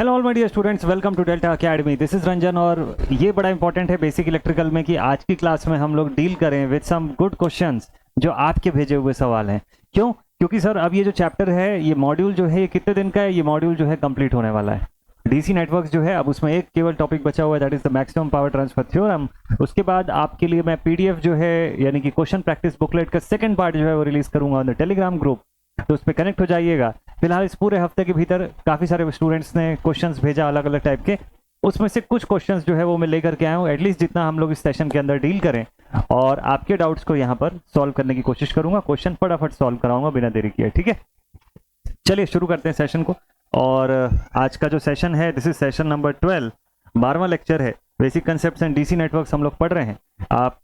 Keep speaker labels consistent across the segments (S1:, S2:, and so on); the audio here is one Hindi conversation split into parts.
S1: Hello all my dear students, welcome to Delta Academy. This is Ranjan और ये बड़ा इंपॉर्टेंट है बेसिक इलेक्ट्रिकल में कि आज की क्लास में हम लोग डील करें विद सम गुड क्वेश्चंस जो आपके भेजे हुए सवाल हैं। क्यों? क्योंकि सर अब ये जो चैप्टर है, ये मॉड्यूल जो है, ये कितने दिन का है? ये मॉड्यूल जो है कंप्लीट होने वाला है। डीसी नेटवर्क्स जो है, अब उसमें एक केवल टॉपिक बचा हुआ है, that is the maximum power transfer theorem. उसके बाद आपके लिए मैं पीडीएफ जो है यानी कि क्वेश्चन प्रैक्टिस बुकलेट का सेकंड पार्ट जो है वो रिलीज करूंगा ऑन द टेलीग्राम ग्रुप, तो उस पर कनेक्ट हो जाइएगा। फिलहाल इस पूरे हफ्ते के भीतर काफ़ी सारे स्टूडेंट्स ने क्वेश्चंस भेजा अलग अलग टाइप के, उसमें से कुछ क्वेश्चंस जो है वो मैं लेकर के आया हूँ। एटलीस्ट जितना हम लोग इस सेशन के अंदर डील करें और आपके डाउट्स को यहाँ पर सॉल्व करने की कोशिश करूंगा। क्वेश्चन फटाफट सॉल्व कराऊंगा बिना देरी किए, ठीक है? चलिए शुरू करते हैं सेशन को। और आज का जो सेशन है, दिस इज सेशन नंबर 12, 12वां लेक्चर है। Basic concepts and DC networks हम लोग पढ़ रहे हैं। आप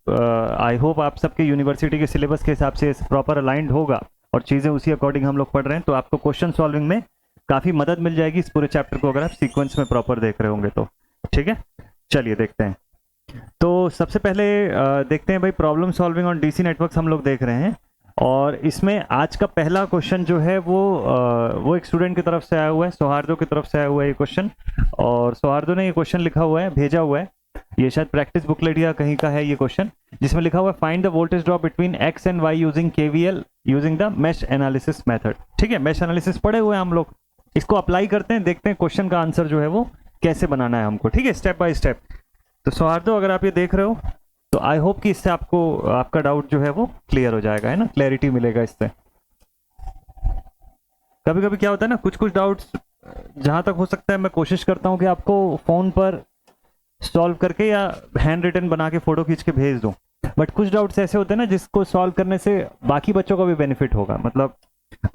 S1: आई होप आप सबके यूनिवर्सिटी के सिलेबस के हिसाब से प्रॉपर अलाइंड होगा और चीज़ें उसी अकॉर्डिंग हम लोग पढ़ रहे हैं, तो आपको क्वेश्चन सॉल्विंग में काफ़ी मदद मिल जाएगी इस पूरे चैप्टर को अगर आप सीक्वेंस में प्रॉपर देख रहे होंगे तो, ठीक है? चलिए देखते हैं। तो सबसे पहले देखते हैं भाई, problem solving on DC networks हम लोग देख रहे हैं। और इसमें आज का पहला क्वेश्चन जो है वो एक स्टूडेंट की तरफ से आया हुआ है, सौहार्दो की तरफ से आया हुआ है ये क्वेश्चन। और सौहार्दो ने ये क्वेश्चन लिखा हुआ है, भेजा हुआ है, ये शायद प्रैक्टिस बुकलेट या कहीं का है ये क्वेश्चन, जिसमें लिखा हुआ है find the voltage drop between x and y using KVL using the mesh analysis method. ठीक है, मेश एनालिसिस पढ़े हुए हैं हम लोग, इसको अप्लाई करते हैं, देखते हैं क्वेश्चन का आंसर जो है वो कैसे बनाना है हमको, ठीक है, स्टेप बाय स्टेप। तो सौहार्दो अगर आप ये देख रहे हो तो आई होप कि इससे आपको आपका डाउट जो है वो क्लियर हो जाएगा, है ना, क्लैरिटी मिलेगा इससे। कभी कभी क्या होता है ना, कुछ कुछ डाउट्स जहां तक हो सकता है मैं कोशिश करता हूं कि आपको फोन पर सॉल्व करके या हैंड रिटन बना के फोटो खींच के भेज दूं, बट कुछ डाउट्स ऐसे होते हैं ना जिसको सॉल्व करने से बाकी बच्चों का भी बेनिफिट होगा। मतलब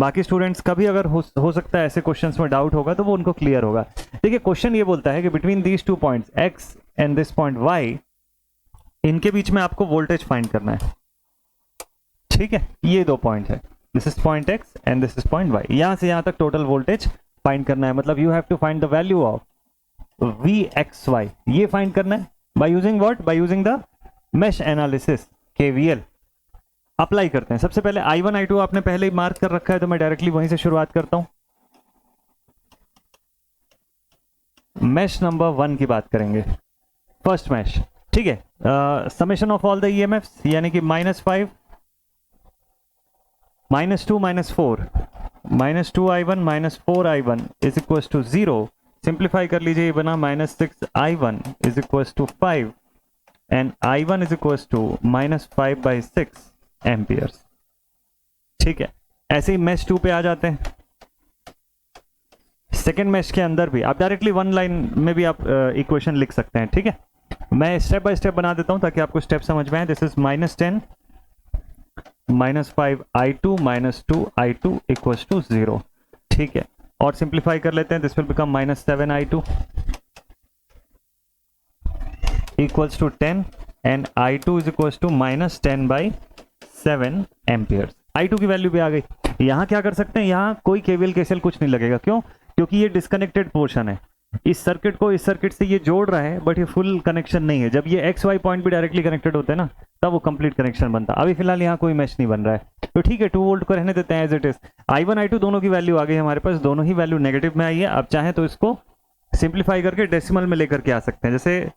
S1: बाकी स्टूडेंट्स का भी अगर हो सकता है ऐसे क्वेश्चंस में डाउट होगा तो वो उनको क्लियर होगा। देखिए क्वेश्चन ये बोलता है कि between these two points x and this point y, इनके बीच में आपको वोल्टेज फाइंड करना है, ठीक है? ये दो पॉइंट है, this is point X and this is point Y. यहां से यहां तक टोटल वोल्टेज फाइंड करना है। मतलब you have to find the value of VXY, ये फाइंड करना है by using what? By using the mesh analysis KVL। Apply करते हैं। सबसे पहले I1 I2 आपने पहले ही मार्क कर रखा है, तो मैं डायरेक्टली वहीं से शुरुआत करता हूं। मेश नंबर 1 की बात करेंगे, फर्स्ट मेश, ठीक है? Summation of all the EMFs यानी कि -5 -2 -4 -2I1 -4I1 is equal to 0। Simplify कर लीजिए, ये बना -6I1 is equal to 5 and I1 is equal to -5/6 amperes, ठीक है? ऐसे ही मैश 2 पे आ जाते हैं। सेकेंड मैश के अंदर भी आप डायरेक्टली वन लाइन में भी आप इक्वेशन लिख सकते हैं, ठीक है? मैं स्टेप बाय स्टेप बना देता हूं ताकि आपको स्टेप समझ में आए। This is -10 -5I2 -2I2 equal to 0, ठीक है? और सिंप्लीफाई कर लेते हैं, this will become -7I2 equals to 10 and I2 is equals to -10/7 amperes. I2 की वैल्यू भी आ गई। यहां क्या कर सकते हैं, यहां कोई केवीएल केसीएल कुछ नहीं लगेगा। क्यों? क्योंकि ये डिस्कनेक्टेड पोर्शन है, इस सर्किट को इस सर्किट से ये जोड़ रहा है, बट ये फुल कनेक्शन नहीं है। जब ये एक्स वाई पॉइंट भी डायरेक्टली कनेक्टेड होते हैं ना, तब वो कंप्लीट कनेक्शन बनता। अभी फिलहाल यहाँ कोई मैच नहीं बन रहा है, तो ठीक है, 2 वोल्ट को रहने देते हैं as it is. I1 I2 दोनों की वैल्यू आ गई हमारे पास, दोनों ही वैल्यू नेगेटिव में आई है। आप चाहें तो इसको सिंप्लीफाई करके डेसिमल में लेकर के आ सकते हैं। जैसे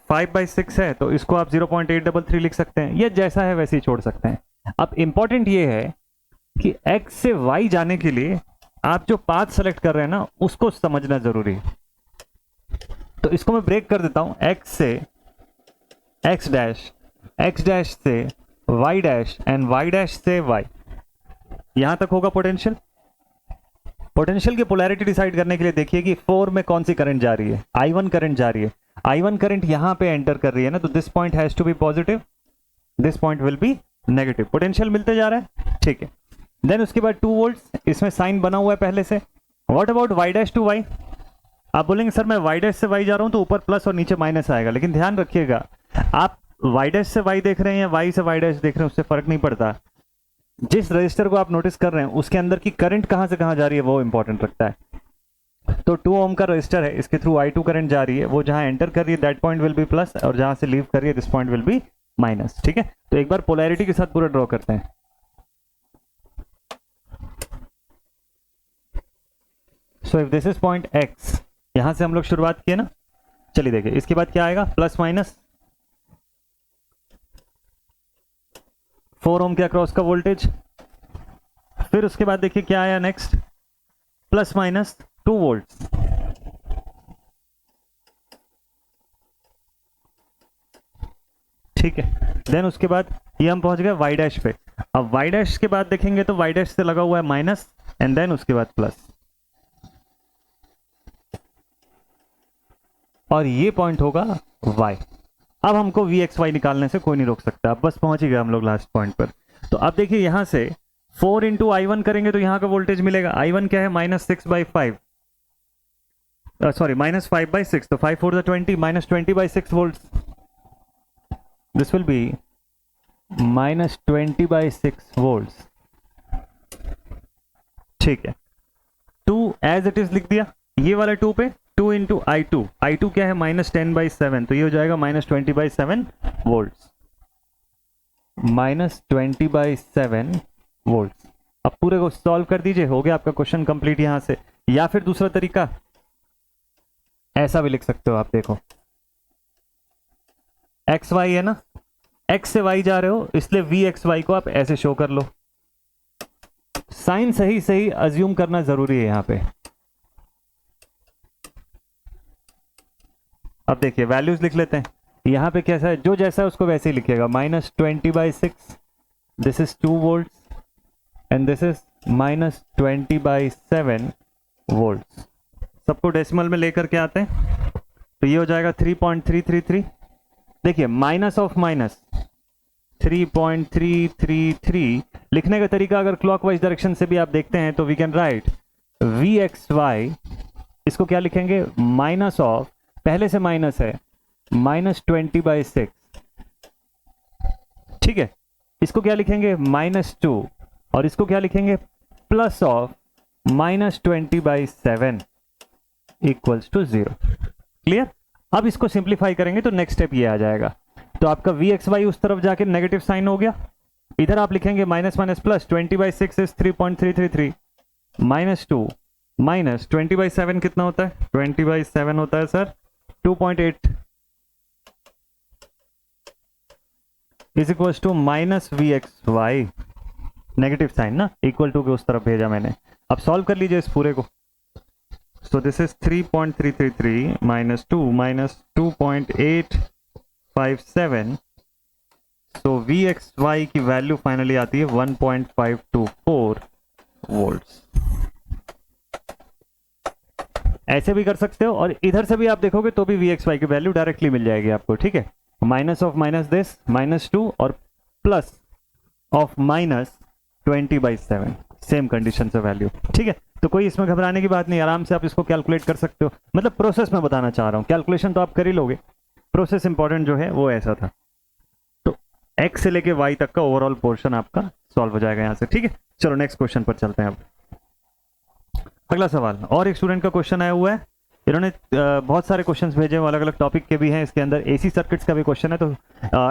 S1: 5/6 है तो इसको आप 0.833 लिख सकते हैं, या जैसा है वैसे ही छोड़ सकते हैं। अब इंपॉर्टेंट ये है कि एक्स से वाई जाने के लिए आप जो पाथ सेलेक्ट कर रहे हैं ना, उसको समझना जरूरी है। तो इसको मैं ब्रेक कर देता हूं, एक्स से एक्स डैश से Y dash and Y dash से वाई, यहां तक होगा पोटेंशियल। पोटेंशियल की पोलैरिटी डिसाइड करने के लिए देखिए कि 4 में कौन सी करंट जा रही है, I1 करंट जा रही है। I1 करंट यहां पे एंटर कर रही है ना, तो this point has to be positive, this point will be negative. Potential मिलते जा रहा है, ठीक है? देन उसके बाद 2 वोल्ट्स, इसमें साइन बना हुआ है पहले से। What about Y dash to Y? आप बोलेंगे सर मैं वाई डैश से वाई जा रहा हूं तो ऊपर प्लस और नीचे माइनस आएगा, लेकिन ध्यान रखिएगा, आप वाई डैश से वाई देख रहे हैं या वाई से वाई डैश देख रहे हैं, उससे फर्क नहीं पड़ता। जिस रजिस्टर को आप नोटिस कर रहे हैं उसके अंदर की करंट कहां से कहां जा रही है वो इंपॉर्टेंट रखता है। तो 2 ओम का रजिस्टर है, इसके थ्रू I2 करंट जा रही है, वो जहां एंटर कर रही है that point will B plus, और जहां से लीव कर रही है this point will B minus, ठीक है? तो एक बार पोलैरिटी के साथ पूरा ड्रॉ करते हैं। So if this is point X यहां से हम लोग शुरुआत किए ना। चलिए देखिए इसके बाद क्या आएगा, प्लस माइनस 4 ओम के अक्रॉस का वोल्टेज। फिर उसके बाद देखिए क्या आया नेक्स्ट, प्लस माइनस 2 वोल्ट। ठीक है, देन उसके बाद ये हम पहुंच गए वाई डैश पे। अब वाई डैश के बाद देखेंगे तो वाई डैश से लगा हुआ है माइनस एंड देन उसके बाद प्लस, और ये पॉइंट होगा y। अब हमको वी एक्स वाई निकालने से कोई नहीं रोक सकता। अब बस पहुंच ही गए हम लोग लास्ट पॉइंट पर। तो अब देखिए यहां से 4 इंटू आई वन करेंगे तो यहां का वोल्टेज मिलेगा, आई वन क्या है -6/5, सॉरी -5/6, तो 5 4 20, -20/6 volt. This will be -20/6 volt. ठीक है, 2 एज इट इज लिख दिया, ये वाला 2 पे 2 इंटू आई टू क्या है -10/7, तो ये हो जाएगा -20/7 वोल्ट, -20/7 वोल्ट। अब पूरे को सॉल्व कर दीजिए, हो गया आपका क्वेश्चन कंप्लीट यहां से। या फिर दूसरा तरीका ऐसा भी लिख सकते हो आप, देखो एक्स वाई है ना, एक्स से वाई जा रहे हो इसलिए वी एक्स वाई को आप ऐसे शो कर लो। साइन सही सही अज्यूम करना जरूरी है यहां पे। अब देखिए वैल्यूज लिख लेते हैं, यहां पे कैसा है, जो जैसा है उसको वैसे ही लिखिएगा, -20/6, this is 2 volt and this is -20/7 volt. सबको डेसिमल में लेकर के आते हैं तो ये हो जाएगा 3.333। देखिए माइनस ऑफ माइनस 3.333 लिखने का तरीका अगर क्लॉकवाइज डायरेक्शन से भी आप देखते हैं तो we can write V X Y, इसको क्या लिखेंगे, माइनस ऑफ, पहले से माइनस है, -20/6। ठीक है, इसको क्या लिखेंगे -2, और इसको क्या लिखेंगे plus of -20/7 equals to 0। Clear. अब इसको सिंप्लीफाई करेंगे तो नेक्स्ट स्टेप ये आ जाएगा, तो आपका वी एक्स वाई उस तरफ जाके नेगेटिव साइन हो गया, इधर आप लिखेंगे माइनस माइनस प्लस, 20/6 इज 3.333, -2 -20/7 कितना होता है, 20/7 होता है sir 2.8 is equal to -vxy, negative sign ना, इक्वल टू के उस तरफ भेजा मैंने। अब सॉल्व कर लीजिए इस पूरे को, so this is 3.333 -2 -2.857, so vxy की वैल्यू फाइनली आती है 1.524 वोल्ट्स। ऐसे भी कर सकते हो और इधर से भी आप देखोगे तो भी vxy की वैल्यू डायरेक्टली मिल जाएगी आपको। ठीक है, माइनस ऑफ माइनस दिस -2 और प्लस ऑफ -20/7, सेम कंडीशन से वैल्यू। ठीक है, तो कोई इसमें घबराने की बात नहीं, आराम से आप इसको कैलकुलेट कर सकते हो। मतलब प्रोसेस में बताना चाह रहा हूं, कैलकुलेशन तो आप कर ही लोगे, प्रोसेस इंपॉर्टेंट जो है वो ऐसा था। तो x से लेके y तक का ओवरऑल पोर्शन आपका सॉल्व हो जाएगा यहां से। ठीक है, चलो नेक्स्ट क्वेश्चन पर चलते हैं। अब अगला सवाल, और एक स्टूडेंट का क्वेश्चन आया हुआ है, इन्होंने बहुत सारे क्वेश्चंस भेजे हैं, अलग अलग टॉपिक के भी हैं, इसके अंदर एसी सर्किट्स का भी क्वेश्चन है। तो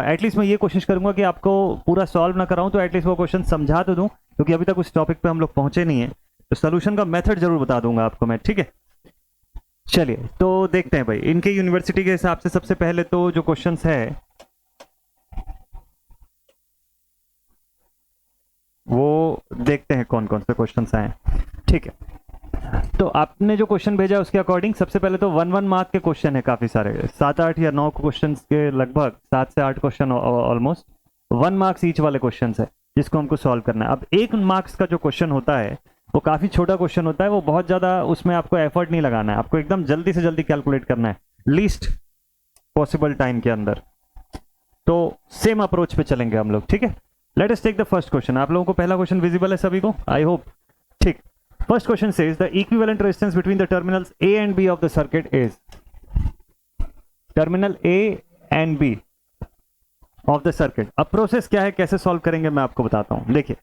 S1: एटलीस्ट मैं ये कोशिश करूंगा कि आपको पूरा सॉल्व ना कराऊं तो एटलीस्ट वो क्वेश्चन समझा तो दूं, क्योंकि अभी तक उस टॉपिक पे हम लोग पहुंचे नहीं है, तो सोल्यूशन का मेथड जरूर बता दूंगा आपको मैं। ठीक है, चलिए तो देखते हैं भाई इनके यूनिवर्सिटी के हिसाब से। सबसे पहले तो जो क्वेश्चन है वो देखते हैं कौन कौन से क्वेश्चन आए। ठीक है, तो आपने जो क्वेश्चन भेजा उसके अकॉर्डिंग सबसे पहले तो 1 मार्क के क्वेश्चन है काफी सारे, 7-8 या 9 क्वेश्चन के लगभग, 7 से 8 क्वेश्चन ऑलमोस्ट 1 मार्क्स ईच वाले क्वेश्चन है जिसको हमको सॉल्व करना है। अब 1 मार्क्स का जो क्वेश्चन होता है वो काफी छोटा क्वेश्चन होता है, वो बहुत ज्यादा उसमें आपको एफर्ट नहीं लगाना है, आपको एकदम जल्दी से जल्दी कैलकुलेट करना है लीस्ट पॉसिबल टाइम के अंदर। तो सेम अप्रोच पे चलेंगे हम लोग। ठीक है, let us take the first question. आप लोगों को पहला क्वेश्चन विजिबल है सभी को, आई होप। ठीक, first question says the equivalent resistance between the terminals A and B of the circuit is, terminal A and B of the circuit। अब प्रोसेस क्या है, कैसे सॉल्व करेंगे मैं आपको बताता हूं। देखिए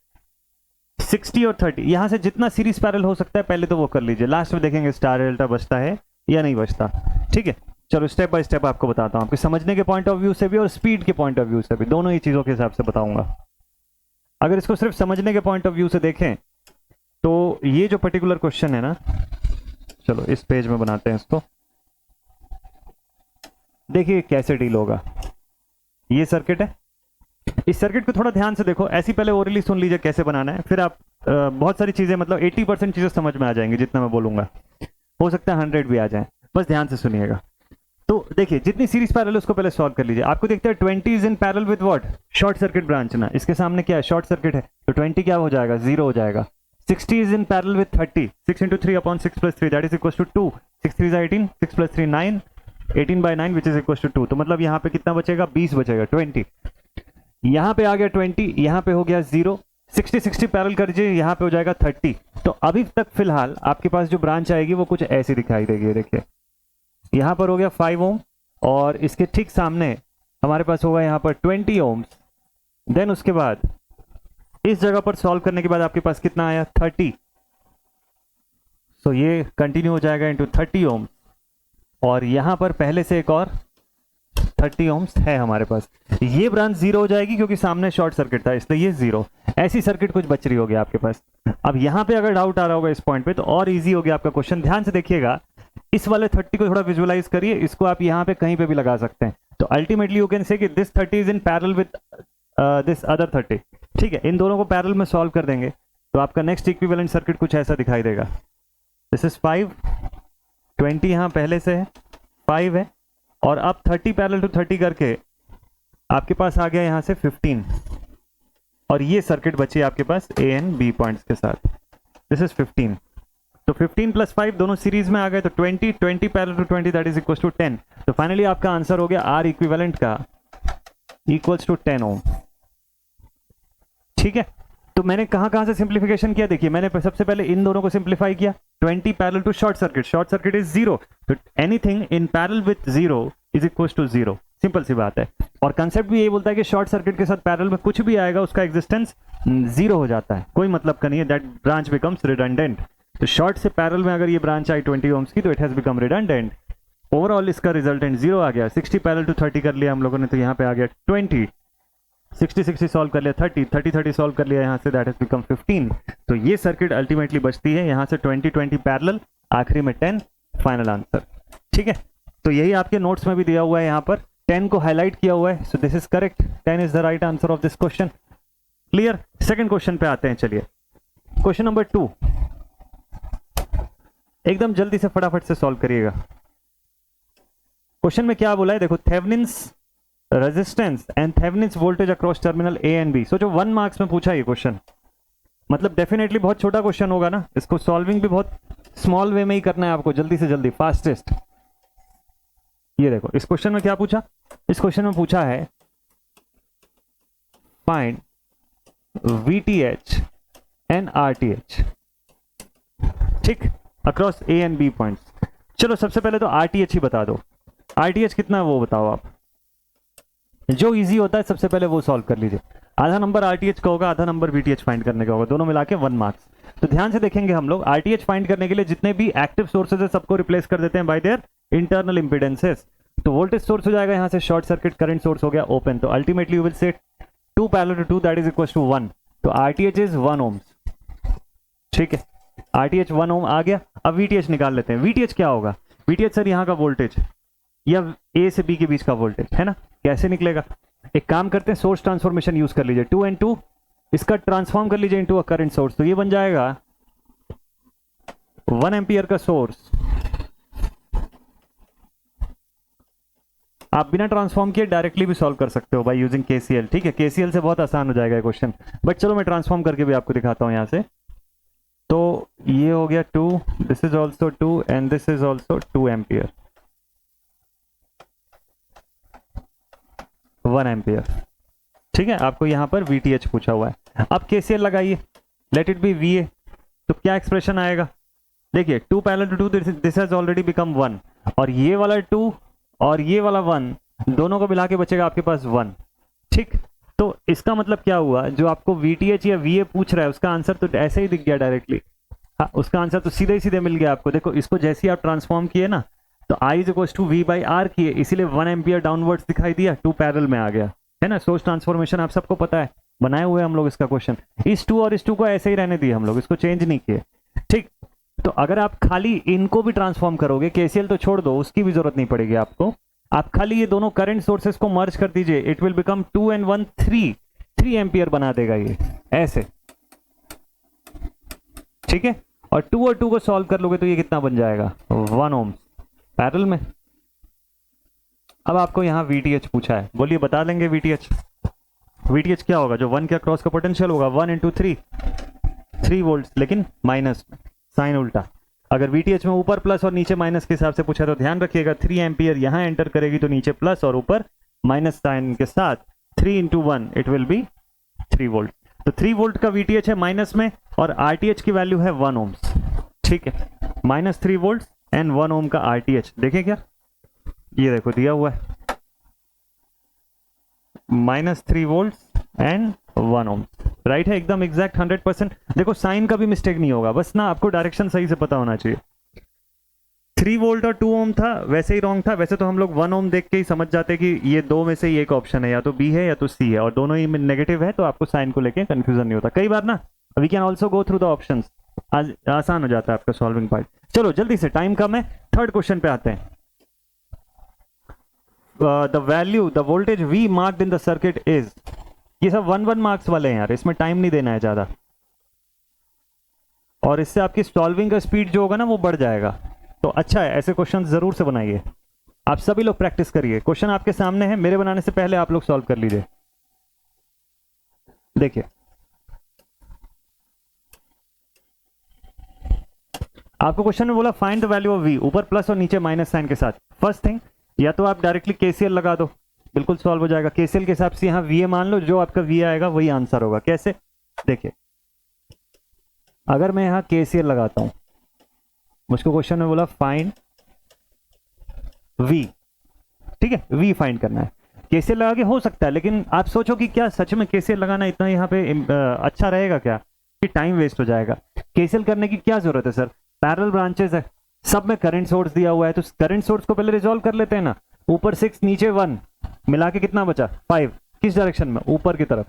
S1: 60 और 30 यहां से जितना सीरीज पैरेलल हो सकता है पहले तो वो कर लीजिए, लास्ट में देखेंगे स्टार डेल्टा बचता है या नहीं बचता। ठीक है, चलो स्टेप बाय स्टेप आपको बताता हूं, आपके समझने के पॉइंट ऑफ व्यू से भी और स्पीड के पॉइंट ऑफ व्यू से भी, दोनों ही चीजों के हिसाब से बताऊंगा। अगर इसको सिर्फ समझने के पॉइंट ऑफ व्यू से देखें तो ये जो पर्टिकुलर क्वेश्चन है ना, चलो इस पेज में बनाते हैं इसको। देखिए कैसे डील होगा। ये सर्किट है, इस सर्किट को थोड़ा ध्यान से देखो, ऐसी पहले ओरली सुन लीजिए कैसे बनाना है, फिर आप बहुत सारी चीजें मतलब 80% चीजें समझ में आ जाएंगी जितना मैं बोलूंगा, हो सकता है 100 भी आ जाए, बस ध्यान से सुनिएगा। तो देखिए जितनी सीरीज पैरेलल उसको पहले सॉल्व कर लीजिए। आपको देखते हैं 20 is in parallel with what, short circuit branch ना, इसके सामने क्या है, शॉर्ट सर्किट है, तो 20 क्या हो जाएगा, 0 हो जाएगा। 60 is in parallel with 30, 6 into 3 upon 6 plus 3 that is equals to 2, 6 3 is 18, 6 plus 3 9, 18 by 9 which is equals to 2, तो मतलब यहाँ पे कितना बचेगा, 20 बचेगा, 20। यहाँ पे आ गया 20, यहाँ पे हो गया 0, 60 60 पैरेलल कर दीजिए, यहाँ पे हो जाएगा 30। तो अभी तक फिलहाल आपके पास जो ब्रांच आएगी वो कुछ ऐसी दिखाई देगी। देखिए यहाँ पर हो गया 5 ओम, और इसके ठीक सामने हमारे पास होगा यहाँ पर 20 ओम्स। देन उसके बाद इस जगह पर सॉल्व करने के बाद आपके पास कितना आया, 30। सो ये कंटिन्यू हो जाएगा इंटू 30 ओम्स, और यहां पर पहले से एक और 30 ओम्स है हमारे पास। ये ब्रांच 0 हो जाएगी क्योंकि सामने शॉर्ट सर्किट था, इसलिए ये 0। ऐसी सर्किट कुछ बच रही होगी आपके पास। अब यहां पे अगर डाउट आ रहा होगा इस पॉइंट पे तो और इजी हो गया आपका क्वेश्चन। ध्यान से देखिएगा, इस वाले 30 को थोड़ा विजुअलाइज करिए, इसको आप यहाँ पे कहीं पे भी लगा सकते हैं। तो अल्टीमेटली यू कैन से कि this 30 is in parallel with this other 30। ठीक है, इन दोनों को पैरेलल में सॉल्व कर देंगे तो आपका नेक्स्ट इक्विवेलेंट सर्किट कुछ ऐसा दिखाई देगा। दिस इज 5, 20 यहाँ पहले से है, 5 है, और अब 30 पैरेलल टू 30 करके आपके पास आ गया यहाँ से 15, और ये सर्किट बची आपके पास ए एंड बी पॉइंट्स के साथ। दिस इज 15, तो 15 प्लस 5 दोनों सीरीज में आ गए, तो 20 20 parallel to 20 that is equals to 10। तो फाइनली आपका आंसर हो गया आर इक्विवेलेंट का इक्वल्स टू 10 ओम। ठीक है, तो मैंने कहां से सिंप्लीफिकेशन किया, देखिए मैंने सबसे पहले इन दोनों को सिंप्लीफाई किया। 20 parallel to short circuit is 0, तो anything in parallel with 0 is equals to 0, simple सी बात है। और कंसेप्ट भी यही बोलता है कि शॉर्ट सर्किट के साथ पैरेलल में कुछ भी आएगा उसका एग्जिस्टेंस 0 हो जाता है, कोई मतलब का नहीं है, दैट ब्रांच बिकम्स रिडंडेंट। तो शॉर्ट से पैरेलल में अगर ये ब्रांच आई 20 ओम्स की तो it has become redundant. Overall इसका रिजल्टेंट 0 आ गया। 60 पैरेलल टू 30 कर लिया हम लोगों ने, तो यहाँ पे आ गया 20, 60 60 सॉल्व कर लिया 30, 30 30 सॉल्व कर लिया यहाँ से, दैट हैज बिकम 15। तो ये सर्किट अल्टीमेटली बचती है यहाँ से 20 20 पैरेलल, आखिरी में 10, फाइनल आंसर। ठीक है, तो यही आपके नोट्स में भी दिया हुआ है, यहाँ पर 10 को हाईलाइट किया हुआ है। So this is correct, 10 is the right answer of this question. Clear. Second question पे आते हैं, चलिए क्वेश्चन नंबर 2, एकदम जल्दी से फटाफट से सॉल्व करिएगा। क्वेश्चन में क्या बोला है, देखो, Thevenin's resistance and Thevenin's voltage across terminal A and B. सोचो 1 मार्क्स में पूछा ये क्वेश्चन, मतलब डेफिनेटली बहुत छोटा क्वेश्चन होगा ना, इसको सॉल्विंग भी बहुत स्मॉल वे में ही करना है आपको, जल्दी से जल्दी, फास्टेस्ट। ये देखो इस क्वेश्चन में क्या पूछा, इस क्वेश्चन में पूछा है फाइंड VTH एंड RTH, ठीक, across A and B points. चलो सबसे पहले तो RTH ही बता दो, RTH कितना है वो बताओ आप, जो इजी होता है सबसे पहले वो सॉल्व कर लीजिए। आधा नंबर RTH का होगा, आधा नंबर VTH फाइंड करने का होगा, दोनों मिला के 1 मार्क्स। तो ध्यान से देखेंगे हम लोग, RTH फाइंड करने के लिए जितने भी एक्टिव सोर्सेज है सबको रिप्लेस कर देते हैं बाय देयर इंटरनल इंपीडेंसेस। तो वोल्टेज सोर्स हो जाएगा यहाँ से शॉर्ट सर्किट, करंट सोर्स हो गया ओपन, तो ultimately you will say 2 parallel to 2 that is equals to 1, तो RTH इज 1 ओम्स। ठीक है, RTH 1 ओम आ गया। अब VTH निकाल लेते हैं। VTH क्या होगा, VTH सर यहाँ का वोल्टेज या A से B के बीच का वोल्टेज है ना, कैसे निकलेगा, एक काम करते हैं, सोर्स ट्रांसफॉर्मेशन यूज कर लीजिए, 2 and 2 इसका ट्रांसफॉर्म कर लीजिए इनटू अ करंट सोर्स, तो ये बन जाएगा 1 एम्पियर का सोर्स। आप बिना ट्रांसफॉर्म किए डायरेक्टली भी सॉल्व कर सकते हो बाय यूजिंग KCL। ठीक है, KCL से बहुत आसान हो जाएगा ये क्वेश्चन, बट चलो मैं ट्रांसफॉर्म करके भी आपको दिखाता हूं यहां से। तो ये हो गया 2, this is also 2 and this is also 2 ampere, 1 ampere. ठीक है, आपको यहां पर VTH पूछा हुआ है। अब KCL लगाइए, लेट इट बी VA, तो क्या एक्सप्रेशन आएगा, देखिए 2 parallel to 2 this has already become 1, और ये वाला 2 और ये वाला 1 दोनों को मिला के बचेगा आपके पास 1। ठीक, तो इसका मतलब क्या हुआ, जो आपको VTH या VA पूछ रहा है उसका आंसर तो ऐसे ही दिख गया डायरेक्टली। हाँ, उसका आंसर तो सीधे ही सीधे मिल गया आपको। देखो इसको जैसे ही आप ट्रांसफॉर्म किए ना, तो I is equals to V/R किए, इसीलिए 1 एम्पियर डाउनवर्ड्स दिखाई दिया, 2 पैरेलल में आ गया, है ना। सोर्स ट्रांसफॉर्मेशन आप सबको पता है, बनाए हुए हम लोग इसका क्वेश्चन। इस 2 और इस 2 को ऐसे ही रहने दिए हम लोग, इसको चेंज नहीं किए। ठीक, तो अगर आप खाली इनको भी ट्रांसफॉर्म करोगे, केसीएल तो छोड़ दो, उसकी भी जरूरत नहीं पड़ेगी आपको, आप खाली ये दोनों करंट सोर्सेस को मर्ज कर दीजिए, it will become 2 and 1 3 ampere बना देगा ये ऐसे, ठीक है। और 2 और 2 को सॉल्व कर लोगे तो ये कितना बन जाएगा 1 ओम पैरेलल में। अब आपको यहां वीटीएच पूछा है, बोलिए बता देंगे वीटीएच। वीटीएच क्या होगा, जो 1 के अक्रॉस का पोटेंशियल होगा 1 into 3 वोल्ट, लेकिन माइनस में, साइन उल्टा। अगर वीटीएच में ऊपर प्लस और नीचे माइनस के हिसाब से पूछा तो ध्यान रखिएगा 3 एम्पियर यहां एंटर करेगी तो नीचे प्लस और ऊपर माइनस साइन के साथ 3 into 1 it will be 3 volt. तो 3 वोल्ट का वीटीएच है माइनस में और आरटीएच की वैल्यू है 1 ओम्स, ठीक है। -3 वोल्ट एंड 1 ओम का आरटीएच देखें क्या, ये देखो दिया हुआ है -3 वोल्ट एंड 1 ओम, राइट है, एकदम एग्जैक्ट 100%। देखो साइन का भी मिस्टेक नहीं होगा, बस ना आपको डायरेक्शन सही से पता होना चाहिए। 3 वोल्ट और 2 ओम था, वैसे ही रॉन्ग था। वैसे तो हम लोग 1 ओम देख के ही समझ जाते कि ये दो में से ही एक ऑप्शन है, या तो बी है या तो सी है, और दोनों ही नेगेटिव है, तो आपको साइन को लेके कंफ्यूजन नहीं होता। कई बार ना we can also go through the options, आज आसान हो जाता है आपका सॉल्विंग पार्ट। चलो जल्दी से, टाइम कम है, थर्ड क्वेश्चन पे आते हैं। The value the voltage V marked in the circuit is, ये सब 1 मार्क्स वाले हैं यार, इसमें टाइम नहीं देना है ज्यादा, और इससे आपकी सॉल्विंग का स्पीड जो होगा ना वो बढ़ जाएगा। तो अच्छा है, ऐसे क्वेश्चन जरूर से बनाइए, आप सभी लोग प्रैक्टिस करिए। क्वेश्चन आपके सामने है, मेरे बनाने से पहले आप लोग सॉल्व कर लीजिए। देखिए आपको क्वेश्चन में बोला find the value of V, ऊपर प्लस और नीचे माइनस साइन के साथ। फर्स्ट थिंग, या तो आप डायरेक्टली केसीएल लगा दो, बिल्कुल सॉल्व हो जाएगा। केसीएल के हिसाब से यहां वी मान लो, जो आपका वी आएगा वही आंसर होगा। कैसे, देखिए अगर मैं यहां केसीएल लगाता हूं, मुझको क्वेश्चन में बोला फाइंड वी, ठीक है, वी फाइंड करना है। केसीएल लगा के हो सकता है, लेकिन आप सोचो कि क्या सच में केसीएल लगाना इतना यहाँ पे अच्छा रहेगा क्या, कि टाइम वेस्ट हो जाएगा। केसीएल करने की क्या जरूरत है सर, पैरेलल ब्रांचेस है, सब में करंट सोर्स दिया हुआ है, तो करंट सोर्स को पहले रिजॉल्व कर लेते हैं ना। ऊपर 6 नीचे 1 मिला के कितना बचा 5, किस डायरेक्शन में, ऊपर की तरफ,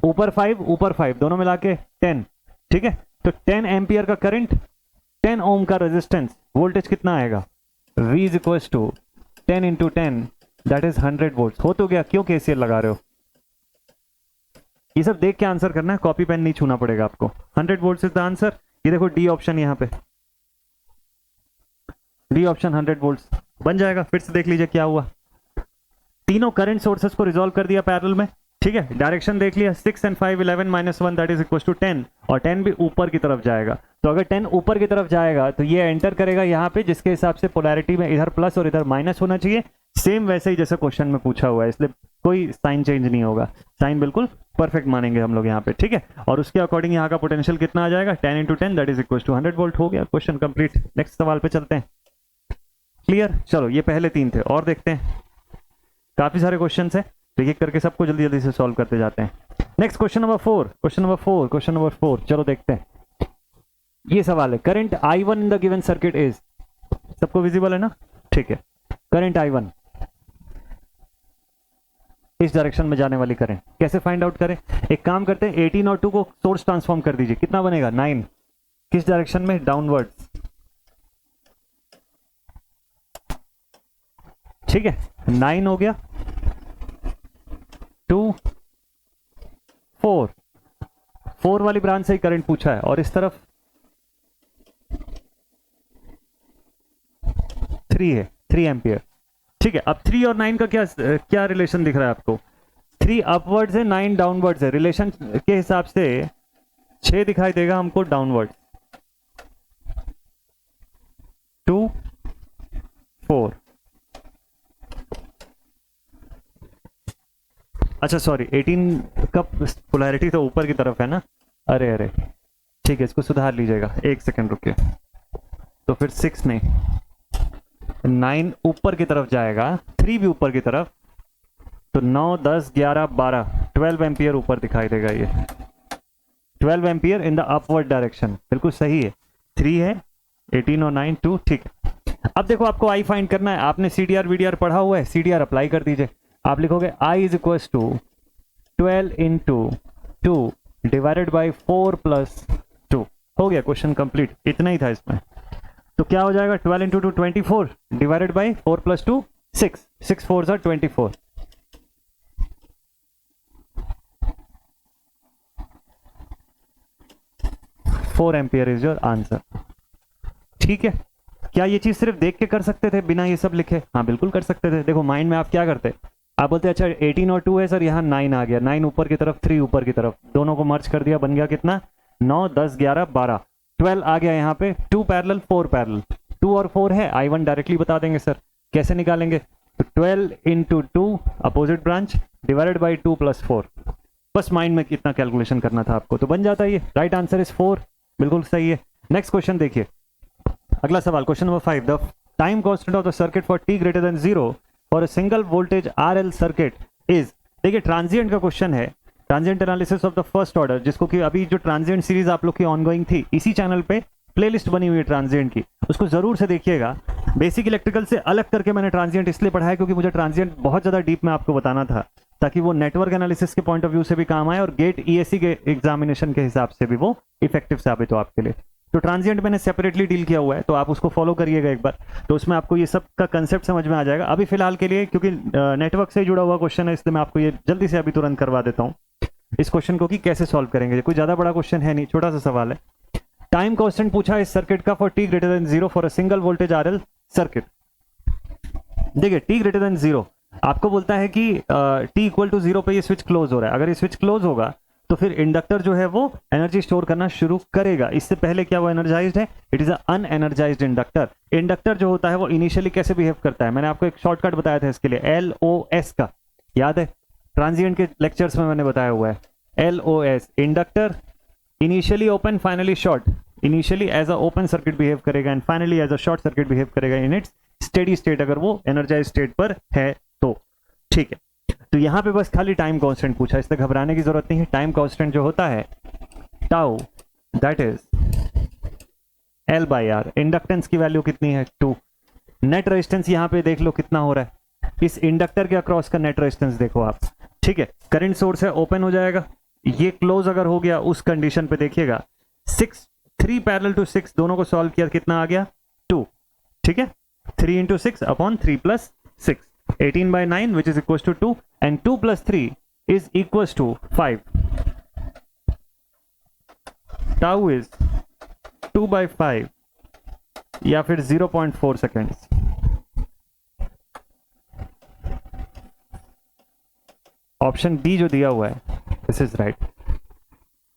S1: ऊपर 5 दोनों मिला के 10, ठीक है। तो 10 एम्पियर का करंट, 10 ओम का रेजिस्टेंस, वोल्टेज कितना आएगा, V is equal to 10 into 10 that is 100 volt. हो तो गया, क्यों केसीएल लगा रहे हो, ये सब देख के आंसर करना है, कॉपी पेन नहीं छूना पड़ेगा आपको। 100 वोल्ट इज द आंसर। ये देखो डी ऑप्शन, यहाँ पे डी ऑप्शन 100 वोल्ट बन जाएगा। फिर से देख लीजिए क्या हुआ, तीनों करंट सोर्सेस को रिजॉल्व कर दिया पैरेलल में, ठीक है। डायरेक्शन देख लिया, 6 and 5 11 - 1 that is equal to 10, और 10 भी ऊपर की तरफ जाएगा। तो अगर 10 ऊपर की तरफ जाएगा तो ये एंटर करेगा यहाँ पे, जिसके हिसाब से पोलैरिटी में इधर प्लस और इधर माइनस होना चाहिए, सेम वैसे ही जैसे क्वेश्चन में पूछा हुआ है, इसलिए कोई साइन चेंज नहीं होगा, साइन बिल्कुल परफेक्ट मानेंगे हम लोग यहाँ पे, ठीक है। और उसके अकॉर्डिंग यहाँ का पोटेंशियल कितना आ जाएगा, 10 into 10 that is equal to 100 volt. हो गया क्वेश्चन कंप्लीट। नेक्स्ट सवाल पे चलते हैं। क्लियर, चलो ये पहले 3 थे, और देखते हैं, काफी सारे क्वेश्चन है, तो एक करके सबको जल्दी जल्दी से सॉल्व करते जाते हैं। नेक्स्ट क्वेश्चन नंबर 4, चलो देखते हैं। ये सवाल है, current I1 in the given circuit is, सबको विजिबल है ना, ठीक है। करंट I1 इस डायरेक्शन में जाने वाली करंट, कैसे फाइंड आउट करें, एक काम करते हैं, 18 और 2 को सोर्स ट्रांसफॉर्म कर दीजिए, कितना बनेगा 9, किस डायरेक्शन में, डाउनवर्ड, ठीक है। 9 हो गया, 2 4 वाली ब्रांच से ही करंट पूछा है, और इस तरफ 3 है, 3 एम्पियर, ठीक है। अब 3 और 9 का क्या रिलेशन दिख रहा है आपको, 3 अपवर्ड्स है, 9 डाउनवर्ड्स है, रिलेशन के हिसाब से 6 दिखाई देगा हमको डाउनवर्ड, 2 4, अच्छा सॉरी 18 का पोलैरिटी तो ऊपर की तरफ है ना, अरे ठीक है, इसको सुधार लीजिएगा, एक सेकंड रुकिए। तो फिर 6 नहीं, 9 ऊपर की तरफ जाएगा, 3 भी ऊपर की तरफ, तो 9 10 11 12 12 एम्पियर ऊपर दिखाई देगा, ये 12 ampere in the upward direction, बिल्कुल सही है। 3 है, 18 और 9 2, ठीक है। अब देखो आपको आई फाइंड करना है, आपने CDR VDR पढ़ा हुआ है, CDR अप्लाई कर दीजिए। आप लिखोगे I is equal to 12 into 2 divided by 4 + 2, हो गया क्वेश्चन कंप्लीट, इतना ही था इसमें। तो क्या हो जाएगा 12 इंटू 2 24 डिवाइडेड बाई 4 प्लस 2 6 6 4 सा 24 4 एम्पियर इज योर आंसर। ठीक है, क्या ये चीज सिर्फ देख के कर सकते थे बिना ये सब लिखे? हाँ बिल्कुल कर सकते थे। देखो माइंड में आप क्या करते, आप बोलते अच्छा 18 और 2 है सर, यहाँ 9 आ गया, 9 ऊपर की तरफ 3 ऊपर की तरफ, दोनों को मर्ज कर दिया, बन गया कितना 9 10 11 12 12 आ गया यहाँ पे, 2 पैरेलल 4 पैरेलल, 2 और 4 है, I1 डायरेक्टली बता देंगे सर, कैसे निकालेंगे? तो 12 into 2 opposite branch divided by 2 plus 4, बस माइंड में कितना कैलकुलेशन करना था आपको, तो बन जाता है ये। राइट आंसर इज 4, बिल्कुल सही है। नेक्स्ट क्वेश्चन देखिए, अगला सवाल, question number 5, the time constant of the circuit for t greater than 0 for a single voltage RL circuit is. देखिए ट्रांजिएंट का क्वेश्चन है, transient analysis of the first order, जिसको कि अभी जो ट्रांजिएंट सीरीज आप लोग की ऑनगोइंग थी, इसी चैनल पे प्लेलिस्ट बनी हुई है ट्रांजिएंट की, उसको जरूर से देखिएगा। बेसिक इलेक्ट्रिकल से अलग करके मैंने ट्रांजिएंट इसलिए पढ़ाया क्योंकि मुझे ट्रांजिएंट बहुत ज्यादा डीप में आपको बताना था, ताकि वो नेटवर्क एनालिसिस के पॉइंट ऑफ व्यू से भी काम आए और गेट ESC के एग्जामिनेशन के हिसाब से भी वो इफेक्टिव साबित हो आपके लिए। तो ट्रांजिएंट मैंने सेपरेटली डील किया हुआ है, तो आप उसको फॉलो करिएगा एक बार, तो उसमें आपको ये सब का कंसेप्ट समझ में आ जाएगा। अभी फिलहाल के लिए क्योंकि नेटवर्क से जुड़ा हुआ क्वेश्चन है, इसलिए मैं आपको ये जल्दी से अभी तुरंत करवा देता हूँ इस क्वेश्चन को कि कैसे सॉल्व करेंगे। कोई ज्यादा बड़ा क्वेश्चन है नहीं, छोटा सा सवाल है। टाइम कांस्टेंट पूछा इस सर्किट का for t greater than 0 for a single voltage RL circuit. देखिए t ग्रेटर देन 0 आपको बोलता है कि t इक्वल टू 0 पे ये स्विच क्लोज हो रहा है। अगर ये स्विच क्लोज होगा तो फिर इंडक्टर जो है वो एनर्जी स्टोर करना शुरू करेगा। इससे पहले क्या वो एनर्जाइज्ड है? It is unenergized inductor. Inductor जो होता है वो इनिशियली कैसे बिहेव करता है, मैंने आपको एक शॉर्टकट बताया था इसके लिए, LOS का, याद है? ट्रांजिएंट के लेक्चर्स में मैंने बताया हुआ है LOS। Inductor initially open finally short, initially as a open circuit behave करेगा and finally as a short circuit behave करेगा इन इट्स स्टेडी स्टेट, अगर वो एनर्जाइज स्टेट पर है तो। ठीक है, तो यहां पे बस खाली टाइम कांस्टेंट पूछा, इससे घबराने की जरूरत नहीं है। टाइम कांस्टेंट जो होता है tau, that is L/R। Inductance की वैल्यू कितनी है 2। नेट रेजिस्टेंस यहां पे देख लो कितना हो रहा है, इस इंडक्टर के अक्रॉस का नेट रेजिस्टेंस देखो आप। ठीक है, करंट सोर्स है, ओपन हो जाएगा, ये क्लोज अगर हो गया उस कंडीशन पे देखिएगा 3 पैरेलल टू 6, दोनों को सॉल्व किया कितना आ गया 2। ठीक है, 3 into 6 upon 3 plus 6, 18/9 which is equals to 2 and 2 plus 3 is equals to 5. Tau is 2/5 या फिर 0.4 seconds। ऑप्शन बी जो दिया हुआ है this is right.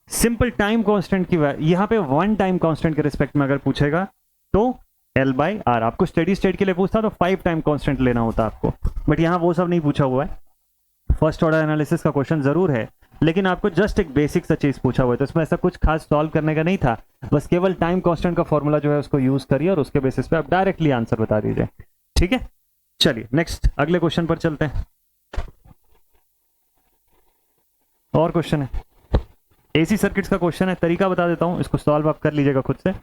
S1: Simple time constant की यहां पे 1 टाइम कांस्टेंट के रिस्पेक्ट में अगर पूछेगा तो L/R। आपको स्टेडी स्टेट के लिए पूछता तो 5 टाइम कांस्टेंट लेना होता आपको, बट यहां वो सब नहीं पूछा हुआ है। फर्स्ट ऑर्डर एनालिसिस का क्वेश्चन जरूर है, लेकिन आपको जस्ट एक बेसिक सा चीज पूछा हुआ है, तो इसमें ऐसा कुछ खास सॉल्व करने का नहीं था, बस केवल टाइम कांस्टेंट का फॉर्मूला जो है उसको यूज करिए और उसके बेसिस पे आप डायरेक्टली आंसर बता दीजिए। ठीक है, चलिए नेक्स्ट अगले क्वेश्चन पर चलते हैं। और क्वेश्चन है, AC सर्किट्स का क्वेश्चन है, तरीका बता देता हूं, इसको सॉल्व आप कर लीजिएगा खुद से।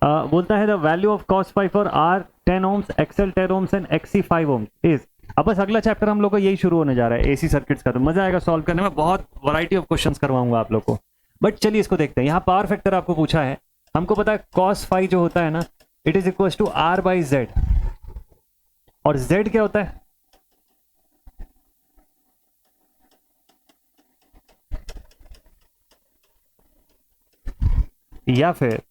S1: बोलता है the value of cos phi for R 10 ohms, XL 10 ohms and XC 5 ohms is. अब बस अगला चैप्टर हम लोग का यही शुरू होने जा रहा है AC सर्किट्स का, तो मजा आएगा सॉल्व करने में, बहुत वैरायटी ऑफ क्वेश्चंस करवाऊंगा आप लोग को। बट चलिए इसको देखते हैं। यहाँ पावर फैक्टर आपको पूछा है, हमको पता है cos phi जो होता है ना, it is equal to R/Z, और Z क्या होता है? या फिर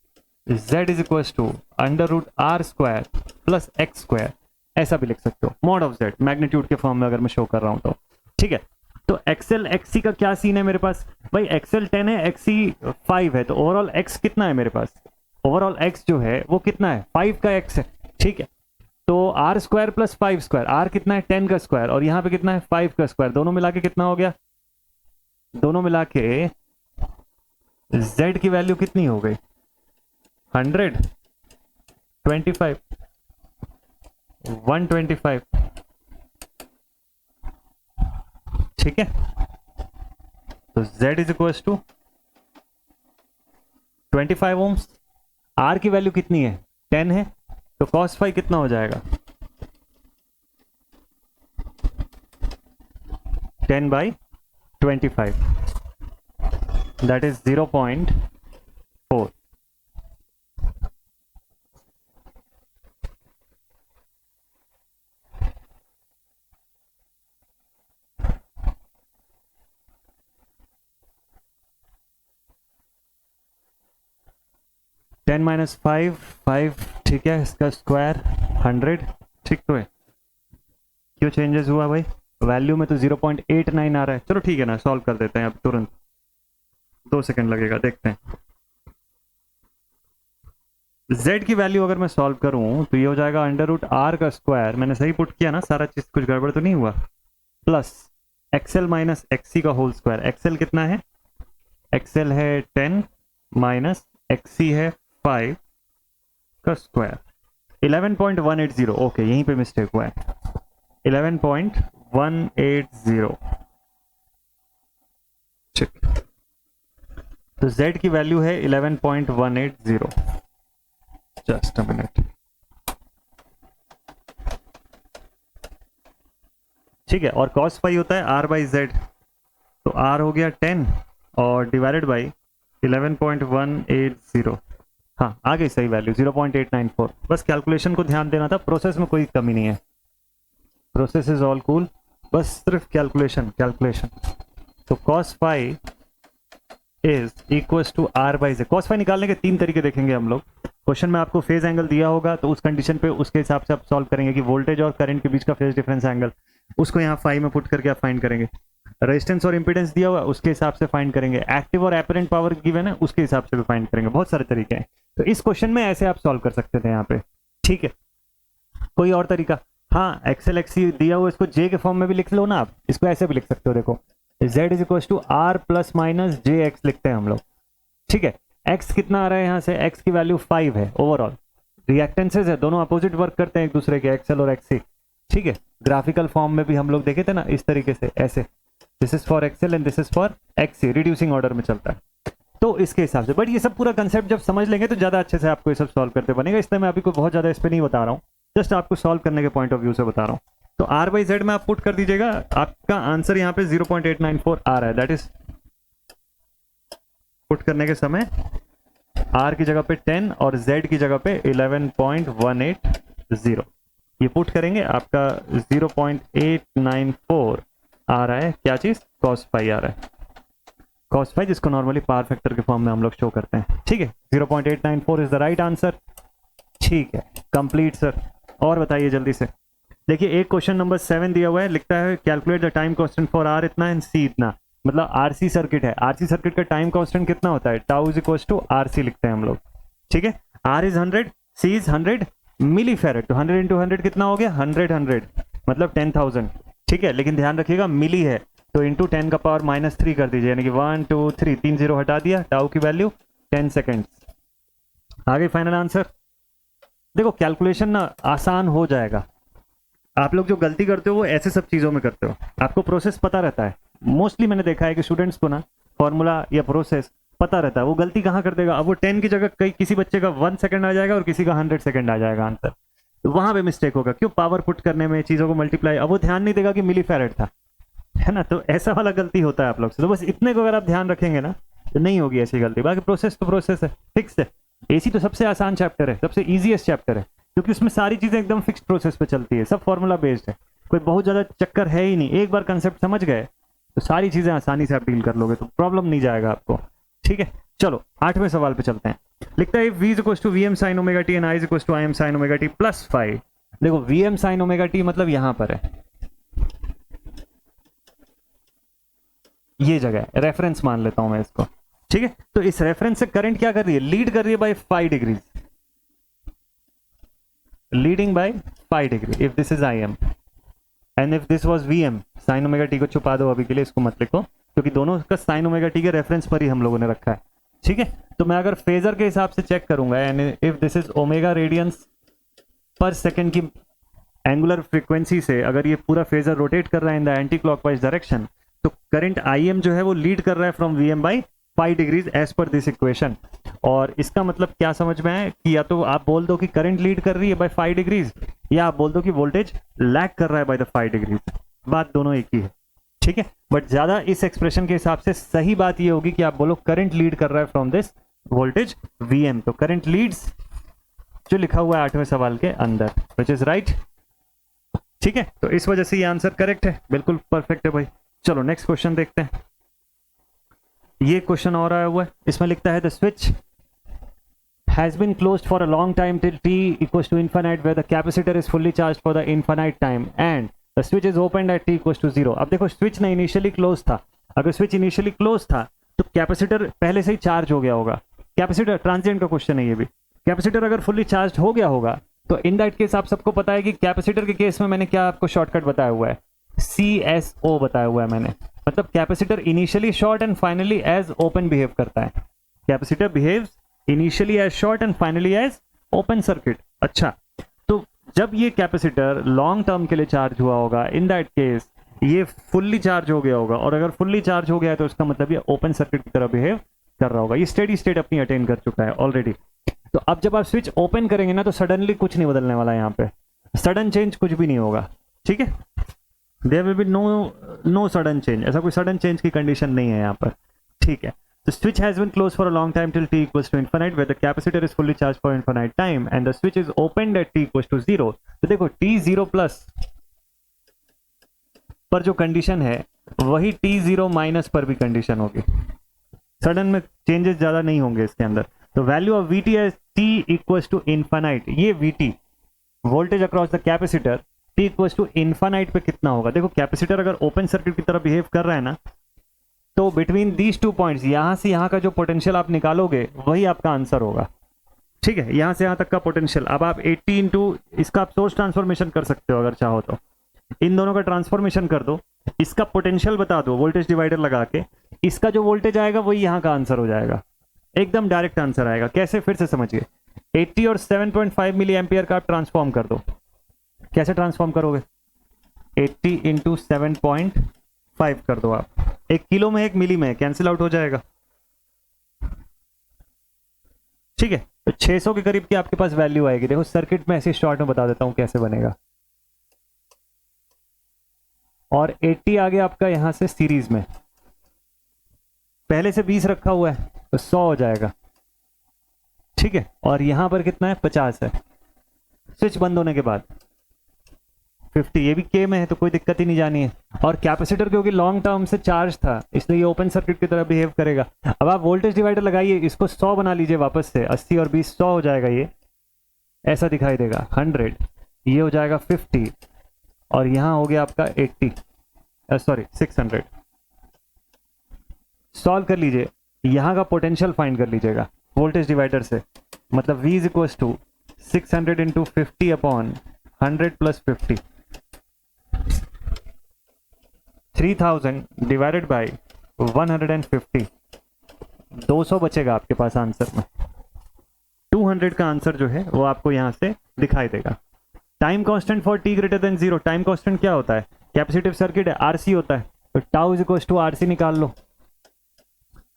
S1: Z is equal to √R² plus x², ऐसा भी लिख सकते हो, मॉड ऑफ Z मैग्नीट्यूड के फॉर्म में अगर मैं शो कर रहा हूं तो। ठीक है, तो XL XC का क्या सीन है मेरे पास? भाई XL 10 है, XC 5 है, तो ओवरऑल X कितना है मेरे पास? ओवरऑल X जो है वो कितना है? 5 का X है। ठीक है, तो R² प्लस 5², R कितना है? 10 का स्क्वायर, और यहाँ पे कितना है? 5 का स्क्वायर, दोनों मिला के कितना हो गया? दोनों मिला के Z की वैल्यू कितनी हो गई? 100, 25, 125। ठीक है, तो Z is equal to 25 ohms. R की वैल्यू कितनी है? 10 है, तो cos phi कितना हो जाएगा? 10/25, दैट इज 0.4। 10 माइनस 5 5, ठीक है, इसका स्क्वायर 100, ठीक तो है। क्यों चेंजेस हुआ भाई? वैल्यू में तो 0.89 आ रहा है। चलो ठीक है ना, सॉल्व कर देते हैं अब तुरंत, 2 सेकंड लगेगा, देखते हैं। z की वैल्यू अगर मैं सॉल्व करूं तो ये हो जाएगा अंडर रूट आर का स्क्वायर, मैंने सही पुट किया ना, सारा चीज कुछ गड़बड़ तो नहीं हुआ, प्लस एक्सएल माइनस एक्सी का होल स्क्वायर। एक्सएल कितना है? एक्सएल है 10 माइनस एक्सी है 5 का स्क्वायर, 11.180। ओके, यहीं पे मिस्टेक हुआ है, 11.180, ठीक। तो z की वैल्यू है 11.180। जस्ट अ मिनट, ठीक है। और cos पाई होता है r बाई जेड, तो r हो गया 10 और डिवाइडेड बाई 11.180। हाँ, आ गई सही वैल्यू 0.894। बस कैलकुलेशन को ध्यान देना था, प्रोसेस में कोई कमी नहीं है, प्रोसेस इज ऑल कूल, बस सिर्फ कैलकुलेशन। तो cos phi is equals to r by Z. cos phi निकालने के 3 तरीके देखेंगे हम लोग। क्वेश्चन में आपको फेज एंगल दिया होगा, तो उस कंडीशन पे उसके हिसाब से आप सॉल्व करेंगे कि वोल्टेज और करंट के बीच का फेज डिफरेंस एंगल, उसको यहाँ फाई में पुट करके आप फाइंड करेंगे। रेजिस्टेंस और इंपीडेंस दिया हुआ, उसके हिसाब से फाइंड करेंगे। एक्टिव और एपरेंट पावर गिवन है, उसके हिसाब से भी फाइंड करेंगे। बहुत सारे तरीके हैं, तो इस क्वेश्चन में ऐसे आप सॉल्व कर सकते थे यहाँ पे, ठीक है। कोई और तरीका? हाँ, एक्सएल एक्सी दिया हुआ, इसको जे के फॉर्म में भी लिख लो ना आप, इसको ऐसे भी लिख सकते हो। देखो z is equal to R plus minus J X लिखते हैं हम लोग, ठीक है। x कितना आ रहा है यहाँ से? x की वैल्यू 5 है। ओवरऑल रिएक्टेंसेस है, दोनों अपोजिट वर्क करते हैं एक दूसरे के, एक्सएल और एक्सी, ठीक है। ग्राफिकल फॉर्म में भी हम लोग देखे थे ना, इस तरीके से, ऐसे, this is for XL and this is for XC, reducing order में चलता है, तो इसके हिसाब से। बट ये सब पूरा कंसेप्ट जब समझ लेंगे तो ज्यादा अच्छे से आपको ये सब सॉल्व करते बनेगा, इसलिए मैं अभी कोई बहुत ज्यादा इस पर नहीं बता रहा हूँ, जस्ट आपको सॉल्व करने के पॉइंट ऑफ व्यू से बता रहा हूँ। तो r बाई जेड में आप पुट कर दीजिएगा, आपका आंसर यहाँ पे 0.894 आ रहा है। दैट इज पुट करने के समय r की जगह पे 10 और z की जगह पे 11.180, ये पुट करेंगे, आपका 0.894 आ रहा है। क्या चीज? cos फाई आ रहा है, cos फाई, जिसको नॉर्मली पावर फैक्टर के फॉर्म में हम लोग शो करते हैं, ठीक है। 0.894 इज द राइट आंसर, ठीक है, कंप्लीट सर। और बताइए जल्दी से। देखिए, एक क्वेश्चन नंबर 7 दिया हुआ है, लिखता है calculate the time constant for R इतना एंड सी इतना, मतलब आरसी सर्किट है, आरसी सर्किट का टाइम कांस्टेंट कितना होता है? Tau is equal to RC लिखते हैं हम लोग, ठीक है। R is 100, C is 100 milli farad, तो 100 इंटू 100 कितना हो गया? 100 मतलब 10,000, ठीक है। लेकिन ध्यान रखिएगा मिली है, तो इंटू 10 का पावर -3 कर दीजिए, यानी कि 1 2 3, 3 0 हटा दिया, टाउ की वैल्यू 10 सेकेंड। आगे फाइनल आंसर। देखो कैलकुलेशन ना आसान हो जाएगा, आप लोग जो गलती करते हो वो ऐसे सब चीज़ों में करते हो, आपको प्रोसेस पता रहता है। मोस्टली मैंने देखा है कि स्टूडेंट्स को ना फॉर्मूला या प्रोसेस पता रहता है, वो गलती कहाँ कर देगा? अब वो 10 की जगह कई किसी बच्चे का 1 सेकंड आ जाएगा और किसी का 100 सेकंड आ जाएगा आंसर, तो वहां पे मिस्टेक होगा। क्यों? पावर पुट करने में, चीज़ों को मल्टीप्लाई, अब वो ध्यान नहीं देगा कि मिली फेरेड था, है ना। तो ऐसा वाला गलती होता है आप लोग से, तो बस इतने को अगर आप ध्यान रखेंगे ना तो नहीं होगी ऐसी गलती। बाकी प्रोसेस तो प्रोसेस है, फिक्स है। एसी तो सबसे आसान चैप्टर है, सबसे ईजीएस्ट चैप्टर है, क्योंकि उसमें सारी चीजें एकदम फिक्स्ड प्रोसेस पे चलती है, सब फॉर्मूला बेस्ड है, कोई बहुत ज्यादा चक्कर है ही नहीं। एक बार कंसेप्ट समझ गए तो सारी चीजें आसानी से आप डील कर लोगे, तो प्रॉब्लम नहीं जाएगा आपको, ठीक है। चलो 8वें सवाल पे चलते हैं। लिखता है v equals to vm sin omega t and i equals to im sin omega t plus 5। देखो vm sin ओमेगा t मतलब यहां पर है, ये जगह है, रेफरेंस मान लेता हूं मैं इसको, ठीक है। तो इस रेफरेंस से करंट क्या कर रही है? लीड कर रही है by 5 degrees, leading by 5 degree if this is im and if this was vm sin omega t को छुपा दो अभी के लिए, इसको मत लिखो, क्योंकि दोनों का sin ओमेगा t के रेफरेंस पर ही हम लोगों ने रखा है, ठीक है। तो मैं अगर फेजर के हिसाब से चेक करूंगा, and if this is omega radians per second की एंगुलर फ्रीक्वेंसी से अगर ये पूरा फेजर रोटेट कर रहा है in the anti clockwise direction, तो करंट im जो है वो लीड कर रहा है from vm by 5 degrees as per this equation. और इसका मतलब क्या समझ में है कि या तो आप बोल दो कि करंट लीड कर रही है बाय 5 डिग्रीज, या आप बोल दो कि वोल्टेज लैग कर रहा है बाय द 5 डिग्रीज, बात दोनों एक ही है, ठीक है। बट ज्यादा इस एक्सप्रेशन के हिसाब से सही बात ये होगी कि आप बोलो करंट लीड कर रहा है फ्रॉम दिस वोल्टेज vm, तो करंट लीड्स जो लिखा हुआ है 8वें सवाल के अंदर, विच इज राइट, ठीक है। तो इस वजह से ये आंसर करेक्ट है, बिल्कुल परफेक्ट है भाई। चलो नेक्स्ट क्वेश्चन देखते हैं। ये क्वेश्चन और आया हुआ है, इसमें लिखता है the switch has been closed for a long time till t equals to infinite where the capacitor is fully charged for the infinite time and the switch is opened at t equals to 0. अब देखो स्विच ना इनिशियली क्लोज था, अगर स्विच इनिशियली क्लोज था तो कैपेसिटर पहले से ही चार्ज हो गया होगा. कैपेसिटर ट्रांजिएंट का क्वेश्चन है ये भी. कैपेसिटर अगर फुल्ली चार्ज हो गया होगा तो इन दैट केस आप सबको पता है कि कैपेसिटर के केस में मैंने क्या आपको शॉर्टकट बताया हुआ है, CSO बताया हुआ है मैंने. मतलब capacitor initially short and finally as open behave करता है. Capacitor behaves initially as short and finally as open circuit. अच्छा, तो जब ये कैपेसिटर लॉन्ग टर्म के लिए चार्ज हुआ होगा इन दैट केस ये फुल्ली चार्ज हो गया होगा, और अगर फुल्ली चार्ज हो गया है तो उसका मतलब ये ओपन सर्किट की तरह बिहेव कर रहा होगा. ये स्टेडी स्टेट अपनी अटेन कर चुका है ऑलरेडी. तो अब जब आप स्विच ओपन करेंगे ना तो सडनली कुछ नहीं बदलने वाला है, यहाँ पे सडन चेंज कुछ भी नहीं होगा. ठीक है, there will be no sudden change, ऐसा कोई सडन चेंज की कंडीशन नहीं है यहाँ पर. ठीक है, the switch has been closed for a long time till t equals to infinite where the capacitor is fully charged for infinite time and the switch is opened at t equals to 0. तो देखो t0 प्लस पर जो कंडीशन है वही t0 माइनस पर भी कंडीशन होगी. सडन में चेंजेस ज्यादा नहीं होंगे इसके अंदर. तो value of vt as t equals to infinite, ये vt voltage across the capacitor t equals to infinite पे कितना होगा. देखो कैपेसिटर अगर ओपन सर्किट की तरह बिहेव कर रहा है ना तो बिटवीन दीज 2 पॉइंट्स यहां से यहां का जो पोटेंशियल आप निकालोगे वही आपका आंसर होगा. ठीक है, यहां से यहां तक का पोटेंशियल. अब आप 80 इंटू इसका आप सोर्स ट्रांसफॉर्मेशन कर सकते हो अगर चाहो तो. इन दोनों का ट्रांसफॉर्मेशन कर दो, इसका पोटेंशियल बता दो वोल्टेज डिवाइडर लगा के, इसका जो वोल्टेज आएगा वही यहाँ का आंसर हो जाएगा. एकदम डायरेक्ट आंसर आएगा. कैसे, फिर से समझिए. 80 और 7.5 मिली एम्पियर का आप ट्रांसफॉर्म कर दो. कैसे ट्रांसफॉर्म करोगे, 80 इंटू 7.5 कर दो आप. 1 किलो में 1 मिली में कैंसिल आउट हो जाएगा. ठीक है, तो 600 के करीब की आपके पास वैल्यू आएगी. देखो सर्किट में ऐसे शॉर्ट में बता देता हूं कैसे बनेगा. और 80 आ गया आपका यहां से सीरीज में, पहले से 20 रखा हुआ है तो 100 हो जाएगा. ठीक है, और यहां पर कितना है, 50 है. स्विच बंद होने के बाद 50, ये भी के में है तो कोई दिक्कत ही नहीं जानी है. और कैपेसिटर क्योंकि लॉन्ग टर्म से चार्ज था इसलिए ये ओपन सर्किट की तरह बिहेव करेगा. अब आप वोल्टेज डिवाइडर लगाइए, इसको 100 बना लीजिए वापस से. 80 और 20 100 हो जाएगा. ये ऐसा दिखाई देगा 100, ये हो जाएगा 50 और यहां हो गया आपका 80 सॉरी 600. सॉल्व कर लीजिए, यहां का पोटेंशियल फाइंड कर लीजिएगा वोल्टेज डिवाइडर से. मतलब V is equal to 600 into 50 upon 100 plus 50, 3000 divided by 150. 200 बचेगा आपके पास आंसर में. 200 का आंसर जो है वो आपको यहां से दिखाई देगा. Time constant for t greater than 0. Time constant क्या होता है, कैपेसिटिव सर्किट है, RC होता है. तो tau is equal to RC निकाल लो.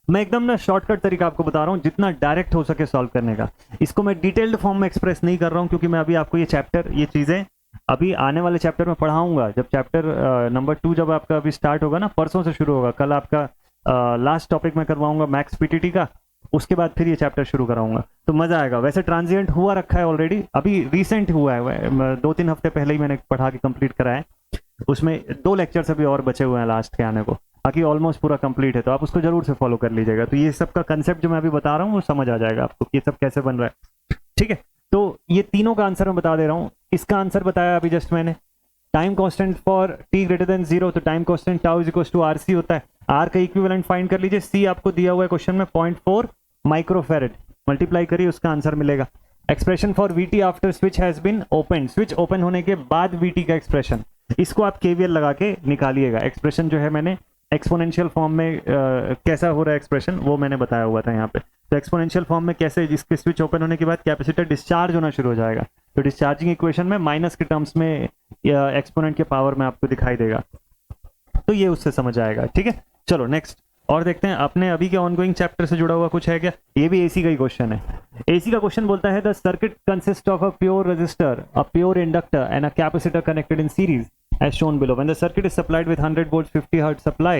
S1: मैं एकदम ना शॉर्टकट तरीका आपको बता रहा हूं जितना डायरेक्ट हो सके सॉल्व करने का. इसको मैं डिटेल्ड फॉर्म में एक्सप्रेस नहीं कर रहा हूं क्योंकि मैं अभी आपको ये चैप्टर, ये चीजें अभी आने वाले चैप्टर में पढ़ाऊंगा. जब चैप्टर नंबर 2 जब आपका अभी स्टार्ट होगा ना, परसों से शुरू होगा. कल आपका लास्ट टॉपिक में करवाऊंगा मैक्स PTT का, उसके बाद फिर ये चैप्टर शुरू कराऊंगा तो मजा आएगा. वैसे ट्रांजिएंट हुआ रखा है ऑलरेडी, अभी रिसेंट हुआ है, 2-3 हफ्ते पहले ही मैंने पढ़ा के कंप्लीट करा है. उसमें 2 लेक्चर्स अभी और बचे हुए हैं लास्ट के आने को, बाकी ऑलमोस्ट पूरा कंप्लीट है. तो आप उसको जरूर से फॉलो कर लीजिएगा. तो ये सब का कंसेप्ट जो मैं अभी बता रहा हूँ वो समझ आ जाएगा आपको ये सब कैसे बन रहा है. ठीक है, तो ये तीनों का आंसर मैं बता दे रहा हूँ. इसका आंसर बताया अभी जस्ट मैंने. Time constant for t greater than 0, तो time constant tau is equal to RC होता है. R का इक्विवेलेंट फाइंड कर लीजिए. C आपको दिया हुआ है क्वेश्चन में 0.4 माइक्रोफेरेड, मल्टीप्लाई करिए उसका आंसर मिलेगा. Expression for VT after switch has been open, switch open होने के बाद VT का एक्सप्रेशन, इसको आप KVL लगा के निकालिएगा. एक्सप्रेशन जो है मैंने एक्सपोनेंशियल फॉर्म में कैसा हो रहा है एक्सप्रेशन वो मैंने बताया हुआ था यहाँ पे. तो एक्सपोनेंशियल फॉर्म में कैसे, जिसके स्विच ओपन होने के बाद कैपेसिटर डिस्चार्ज होना शुरू हो जाएगा तो डिस्चार्जिंग इक्वेशन में माइनस के टर्म्स में एक्सपोनेंट के पावर में आपको दिखाई देगा. तो ये उससे समझ आएगा. ठीक है, चलो नेक्स्ट और देखते हैं अपने अभी के ऑनगोइंग चैप्टर से जुड़ा हुआ कुछ है क्या. ये भी AC का ही क्वेश्चन है. AC का क्वेश्चन बोलता है the circuit consist of a pure resistor, a pure inductor and a capacitor connected in series as shown below. When the circuit is supplied with 100 volts 50 hertz supply,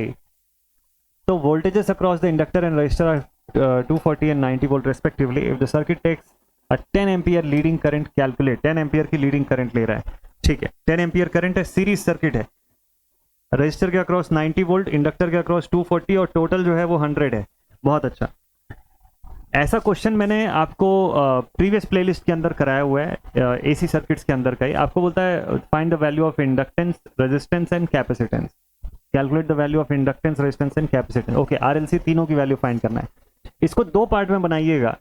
S1: so voltages across the inductor and resistor are 240 and 90 volt respectively. If the circuit takes a 10 ampere leading current, calculate. 10 ampere की leading current ले रहा है. ठीक है, 10 ampere current है, सीरीज सर्किट है, रजिस्टर के अक्रॉस 90 वोल्ट, इंडक्टर के अक्रॉस 240 और टोटल जो है वो 100 है. बहुत अच्छा. ऐसा क्वेश्चन मैंने आपको प्रीवियस प्लेलिस्ट के अंदर कराया हुआ है, एसी सर्किट्स के अंदर का ही। आपको बोलता है find the value of inductance, resistance and capacitance, calculate the value of inductance, resistance and capacitance. Okay, RLC तीनों की वैल्यू फाइंड करना है। इसको दो पार्ट में बनाइएगा,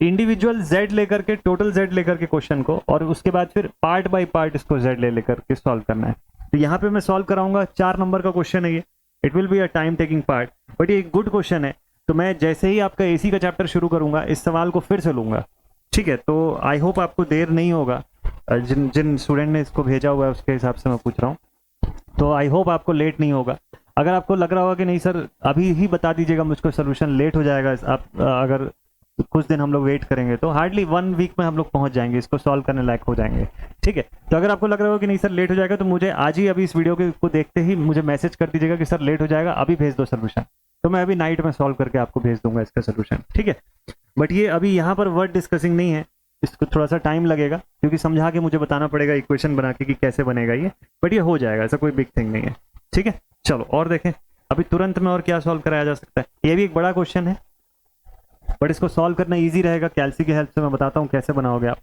S1: इंडिविजुअल जेड लेकर के, टोटल जेड लेकर के क्वेश्चन को, और उसके बाद फिर पार्ट बाय पार्ट इसको जेड ले लेकर के सॉल्व करना है। तो यहाँ पे मैं सॉल्व कराऊंगा, 4 नंबर का क्वेश्चन है ये। It will be a time taking part, but ये एक गुड क्वेश्चन है। तो मैं जैसे ही आपका एसी का चैप्टर शुरू करूंगा इस सवाल को फिर से लूंगा, ठीक है। तो आई होप आपको देर नहीं होगा, जिन जिन स्टूडेंट ने इसको भेजा हुआ है उसके हिसाब से मैं पूछ रहा हूँ, तो आई होप आपको लेट नहीं होगा। अगर आपको लग रहा होगा कि नहीं सर अभी ही बता दीजिएगा मुझको, सोल्यूशन लेट हो जाएगा, आप अगर कुछ दिन हम लोग वेट करेंगे तो हार्डली 1 वीक में हम लोग पहुंच जाएंगे, इसको सॉल्व करने लायक हो जाएंगे, ठीक है। तो अगर आपको लग रहा होगा कि नहीं सर लेट हो जाएगा, तो मुझे आज ही अभी इस वीडियो को देखते ही मुझे मैसेज कर दीजिएगा कि सर लेट हो जाएगा, अभी भेज दो सोल्यूशन, तो मैं अभी नाइट में सॉल्व करके आपको भेज दूंगा इसका सोल्यूशन, ठीक है। बट ये अभी यहाँ पर वर्ड डिस्कसिंग नहीं है, इसको थोड़ा सा टाइम लगेगा, क्योंकि समझा के मुझे बताना पड़ेगा इक्वेशन बना के कि कैसे बनेगा ये, बट ये हो जाएगा, ऐसा कोई बिग थिंग नहीं है, ठीक है। चलो और देखें अभी तुरंत में और क्या सॉल्व कराया जा सकता है। ये भी एक बड़ा क्वेश्चन है, बट इसको सॉल्व करना इजी रहेगा, कैल्सी की हेल्प से मैं बताता हूँ कैसे बनाओगे आप।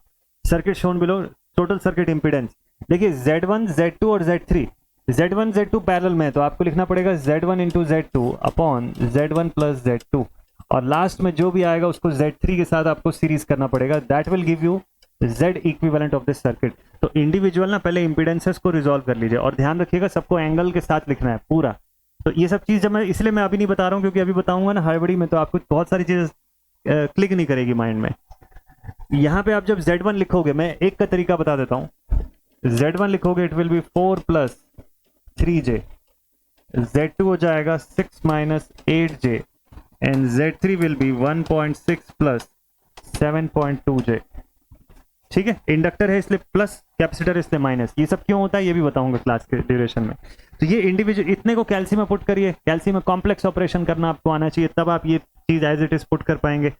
S1: Circuit shown below, total circuit impedance. देखिए Z1, Z2 और Z3, Z1 Z2 पैरेलल में है, तो आपको लिखना पड़ेगा Z1 into Z2 upon Z1 plus Z2, और लास्ट में जो भी आएगा उसको Z3 के साथ आपको सीरीज करना पड़ेगा, that will give you Z equivalent of this circuit. तो इंडिविजुअल ना पहले इंपीडेंसेस को रिजॉल्व कर लीजिए, और ध्यान रखिएगा सबको एंगल के साथ लिखना है पूरा। तो ये सब चीज़ जब मैं, इसलिए मैं अभी नहीं बता रहा हूँ, क्योंकि अभी बताऊंगा ना हड़बड़ी में तो आपको बहुत सारी चीज़ें क्लिक नहीं करेगी माइंड में। यहाँ पे आप जब Z1 लिखोगे, मैं एक का तरीका बता देता हूँ, Z1 लिखोगे it will be 4 plus 3J, Z2 हो जाएगा 6 minus 8J, and Z3 will be 1.6 plus 7.2J, ठीक है। इंडक्टर है इसलिए प्लस, कैपेसिटर इसलिए माइनस। ये सब क्यों होता है ये भी बताऊंगा क्लास के ड्यूरेशन में। तो ये इंडिविजुअल, इतने को कैल्सी में पुट करिए, कैल्सी में कॉम्प्लेक्स ऑपरेशन करना आपको आना चाहिए, तब आप ये चीज एज इट इज पुट कर पाएंगे।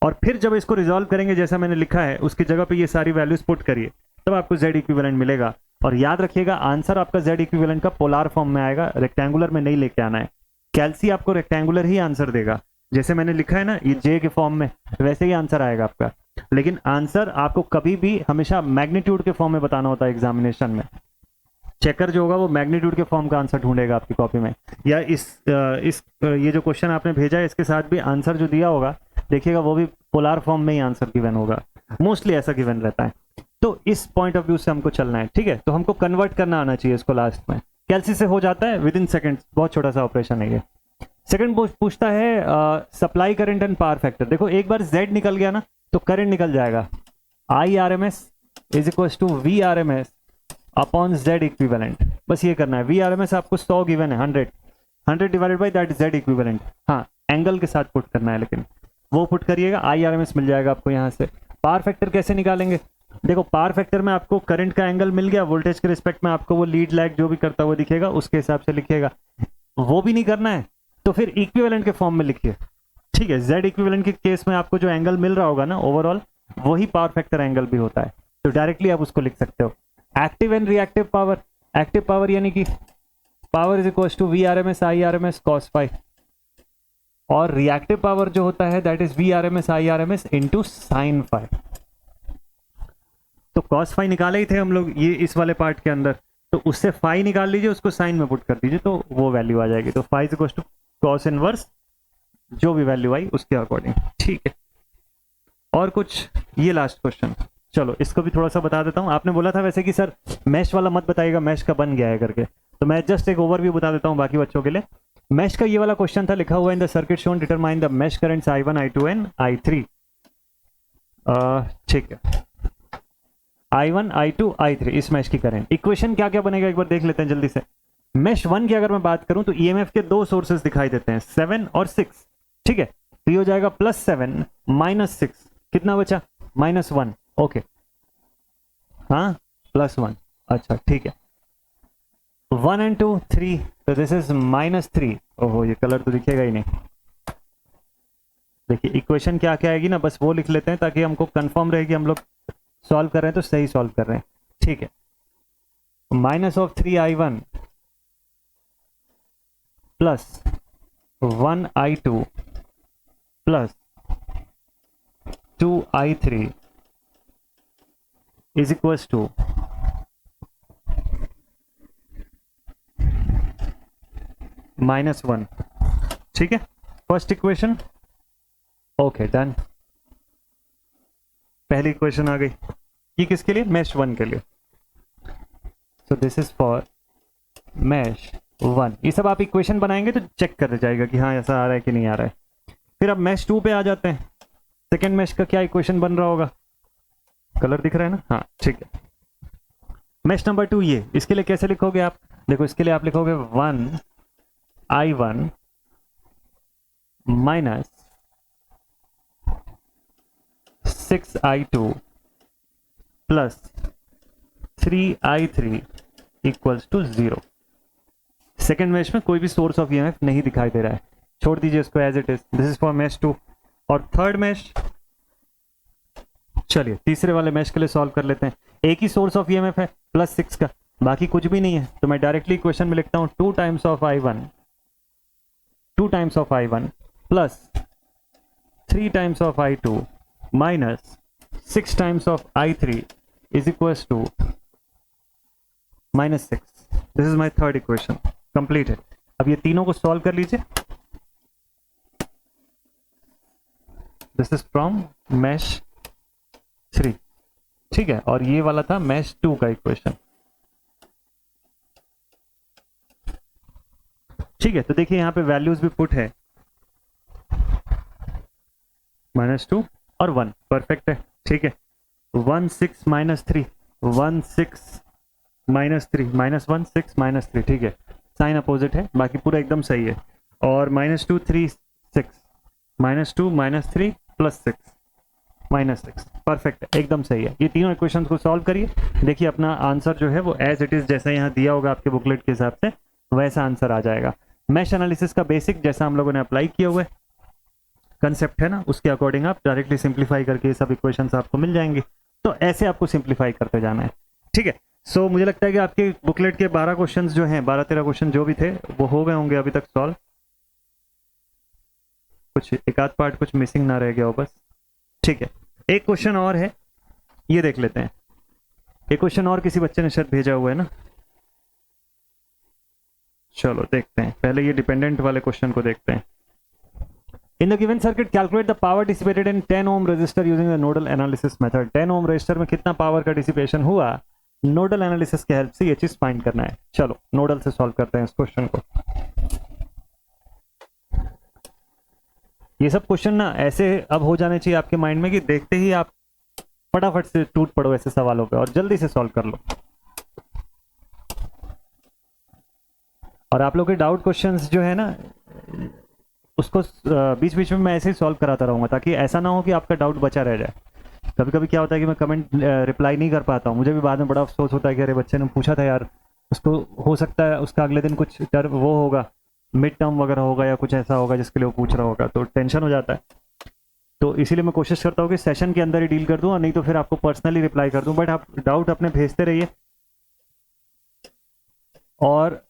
S1: और फिर जब इसको रिजॉल्व करेंगे जैसा मैंने लिखा है उसकी जगह पे ये सारी वैल्यूज पुट करिए, तब आपको Z इक्विवेलेंट मिलेगा। और याद रखिएगा आंसर आपका Z इक्विवेलेंट का पोलार फॉर्म में आएगा, रेक्टेंगुलर में नहीं लेके आना है। कैल्सी आपको रेक्टेंगुलर ही आंसर देगा, जैसे मैंने लिखा है ना ये J के फॉर्म में, वैसे ही आंसर आएगा आपका। लेकिन आंसर आपको कभी भी हमेशा मैग्नीट्यूड के फॉर्म में बताना होता है एग्जामिनेशन में। चेकर जो होगा वो मैग्नीट्यूड के फॉर्म का आंसर ढूंढेगा आपकी कॉपी में, या ये जो क्वेश्चन आपने भेजा है इसके साथ भी आंसर जो दिया होगा देखिएगा वो भी पोलार फॉर्म में ही आंसर गिवन होगा, मोस्टली ऐसा गिवन रहता है। तो इस पॉइंट ऑफ व्यू से हमको चलना है, ठीक है। तो हमको कन्वर्ट करना आना चाहिए इसको लास्ट में, कैल्सी से हो जाता है विद इन सेकेंड्स, बहुत छोटा सा ऑपरेशन है ये। सेकंड पूछता है supply current and power factor. देखो एक बार Z निकल गया ना तो करंट निकल जाएगा, IRMS is equal to VRMS upon Z equivalent, बस ये करना है। VRMS आपको 100 गिवन है, 100 divided by that Z equivalent, हाँ एंगल के साथ पुट करना है, लेकिन वो पुट करिएगा, IRMS मिल जाएगा आपको यहाँ से। पावर फैक्टर कैसे निकालेंगे, देखो पावर फैक्टर में आपको करंट का एंगल मिल गया, वोल्टेज के रिस्पेक्ट में आपको वो लीड लैग जो भी करता हुआ दिखेगा उसके हिसाब से लिखिएगा। वो भी नहीं करना है तो फिर इक्विवेलेंट के फॉर्म में लिखिए, ठीक है। Z इक्विवेलेंट के केस में आपको जो एंगल मिल रहा होगा ना ओवरऑल, वही पावर फैक्टर एंगल भी होता है, तो डायरेक्टली आप उसको लिख सकते हो। Active and reactive power, active power यानी कि power is equal to VRMS IRMS cos phi, और रिएक्टिव पावर जो होता है that is VRMS IRMS into sin phi. तो cos फाई निकाले ही थे हम लोग ये इस वाले पार्ट के अंदर, तो उससे फाई निकाल लीजिए, उसको साइन में पुट कर दीजिए, तो वो वैल्यू आ जाएगी। तो phi is equal to cos inverse, जो भी वैल्यू आई उसके अकॉर्डिंग, ठीक है। और कुछ, ये लास्ट क्वेश्चन, चलो इसको भी थोड़ा सा बता देता हूँ। आपने बोला था वैसे कि सर मैश वाला मत बताइएगा, मैश का बन गया है करके, तो मैं जस्ट एक ओवरव्यू बता देता हूँ बाकी बच्चों के लिए। मैश का ये वाला क्वेश्चन था, लिखा हुआ in the circuit shown determine the mash currents I1 I2 and I3, ठीक है। I1 I2 I3 इस मैश की करंट, इक्वेशन क्या क्या बनेगा एक बार देख लेते हैं जल्दी से। मैश 1 की अगर मैं बात करूं तो EMF के दो सोर्सेस दिखाई देते हैं, 7 और 6, ठीक है। तो ये हो जाएगा +7 -6, कितना बचा -1, ओके, हाँ +1, अच्छा ठीक है। 1 and 2 3, तो दिस इज -3, ओहो ये कलर तो दिखेगा ही नहीं। देखिए इक्वेशन क्या क्या आएगी ना, बस वो लिख लेते हैं ताकि हमको कंफर्म रहे कि हम लोग सॉल्व कर रहे हैं तो सही सॉल्व कर रहे हैं, ठीक है। -3I1 +1I2 + 2i3 is equals to -1। ठीक है, फर्स्ट इक्वेशन ओके डन। पहली इक्वेशन आ गई। ये किसके लिए? मेश 1 के लिए। So this is for mesh 1। ये सब आप इक्वेशन बनाएंगे तो चेक कर जाएगा कि हाँ ऐसा आ रहा है कि नहीं आ रहा है। फिर अब मेश 2 पे आ जाते हैं। सेकेंड मेश का क्या इक्वेशन बन रहा होगा? कलर दिख रहा है ना? हाँ ठीक है। मेश नंबर 2 ये, इसके लिए कैसे लिखोगे आप? देखो इसके लिए आप लिखोगे 1i1 minus 6i2 plus 3i3 equals to 0। Second mesh में कोई भी सोर्स ऑफ ईएमएफ नहीं दिखाई दे रहा है, छोड़ दीजिए इसको as it is. This is for mesh 2। और थर्ड मेश, चलिए तीसरे वाले मेश के लिए सॉल्व कर लेते हैं। एक ही सोर्स ऑफ ईएमएफ है +6 का, बाकी कुछ भी नहीं है, तो मैं डायरेक्टली इक्वेशन में लिखता हूं 2 times of i1 plus 3 times of i2 minus 6 times of i3 is equals to -6। This is my third equation completed. अब ये तीनों को सॉल्व कर लीजिए। This is from mesh 3। ठीक है, और ये वाला था मेश 2 का इक्वेशन। ठीक है, तो देखिए यहां पे वैल्यूज भी पुट है, -2 और 1 परफेक्ट है। ठीक है, 1 6 -3 1 6 -3 -1 6 -3। ठीक है, साइन अपोजिट है, बाकी पूरा एकदम सही है। और -2 3 6 -2 -3 +6 -6 परफेक्ट एकदम सही है। ये तीनों इक्वेशंस को सॉल्व करिए, देखिए अपना आंसर जो है वो एज इट इज जैसा यहाँ दिया होगा आपके बुकलेट के हिसाब से वैसा आंसर आ जाएगा। मैश एनालिसिस का बेसिक जैसा हम लोगों ने अप्लाई किया हुआ है, कंसेप्ट है ना, उसके अकॉर्डिंग आप डायरेक्टली सिंप्लीफाई करके ये सब इक्वेशंस आपको मिल जाएंगे। तो ऐसे आपको सिंप्लीफाई करते जाना है। ठीक है, सो मुझे लगता है कि आपके बुकलेट के 12 क्वेश्चन जो हैं, 12-13 क्वेश्चन जो भी थे वो हो गए होंगे अभी तक सॉल्व। कुछ एक आध पार्ट कुछ मिसिंग ना रह गया हो बस। ठीक है, एक क्वेश्चन और है, ये देख लेते हैं। एक क्वेश्चन और किसी बच्चे ने शायद भेजा हुआ है ना, चलो देखते हैं। पहले ये डिपेंडेंट वाले क्वेश्चन को देखते हैं। In the given circuit calculate the power dissipated in 10 ohm resistor using the nodal analysis method. 10 ohm resistor में कितना पावर का डिसिपेशन हुआ, नोडल एनालिसिस के हेल्प से ये चीज फाइंड करना है। चलो नोडल से सॉल्व करते हैं इस क्वेश्चन को। ये सब क्वेश्चन ना ऐसे अब हो जाने चाहिए आपके माइंड में कि देखते ही आप फटाफट से टूट पड़ो ऐसे सवालों पे और जल्दी से सॉल्व कर लो। और आप लोग के डाउट क्वेश्चंस जो है ना, उसको बीच बीच में मैं ऐसे ही सॉल्व कराता रहूंगा, ताकि ऐसा ना हो कि आपका डाउट बचा रह जाए। कभी कभी क्या होता है कि मैं कमेंट रिप्लाई नहीं कर पाता हूँ, मुझे भी बाद में बड़ा अफसोस होता है कि अरे बच्चे ने पूछा था यार, उसको हो सकता है उसका अगले दिन कुछ वो होगा, मिड टर्म वगैरह होगा या कुछ ऐसा होगा जिसके लिए वो पूछ रहा होगा, तो टेंशन हो जाता है। तो इसीलिए मैं कोशिश करता हूँ कि सेशन के अंदर ही डील कर दूँ, और नहीं तो फिर आपको पर्सनली रिप्लाई कर दूँ। बट आप डाउट अपने भेजते रहिए, और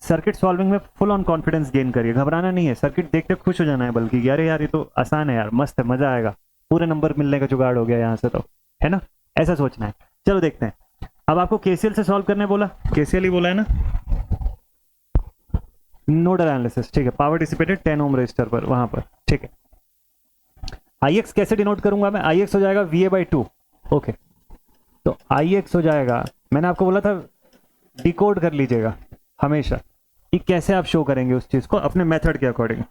S1: सर्किट सॉल्विंग में फुल ऑन कॉन्फिडेंस गेन करिए। घबराना नहीं है, सर्किट देखते खुश हो जाना है, बल्कि अरे यार ये तो आसान है यार, मस्त है, मजा आएगा, पूरे नंबर मिलने का जुगाड़ हो गया यहाँ से, तो है ना, ऐसा सोचना है। चलो देखते हैं। अब आपको केसीएल से सॉल्व करने बोला, केसीएल ही बोला है ना, नोडल एनालिसिस। ठीक है, पावर डिसिपेटेड 10 ओम रेजिस्टर पर, वहां पर। ठीक है, IX कैसे डिनोट करूंगा मैं? IX हो जाएगा VA/2। ओके, तो IX हो जाएगा, मैंने आपको बोला था डिकोड कर लीजिएगा हमेशा कि कैसे आप शो करेंगे उस चीज को अपने मेथड के अकॉर्डिंग।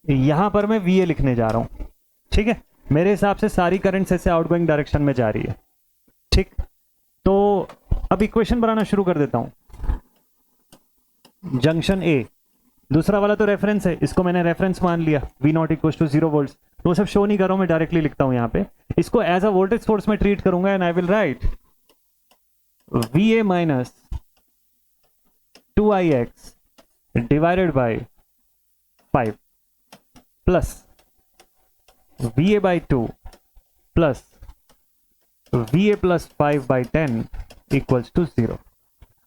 S1: यहां पर मैं VA लिखने जा रहा हूं। ठीक है, मेरे हिसाब से सारी करंट्स ऐसे आउटगोइंग डायरेक्शन में जा रही है। ठीक, तो अब इक्वेशन बनाना शुरू कर देता हूं। जंक्शन A, दूसरा वाला तो रेफरेंस है, इसको मैंने रेफरेंस मान लिया, V0 = 0 वोल्ट। तो वो सब शो नहीं कर रहा हूं, मैं डायरेक्टली लिखता हूं यहाँ पे। इसको एज अ वोल्टेज सोर्स में ट्रीट करूंगा, and I will write VA minus 2IX divided by 5 plus VA/2 plus VA + 5/10 = 0।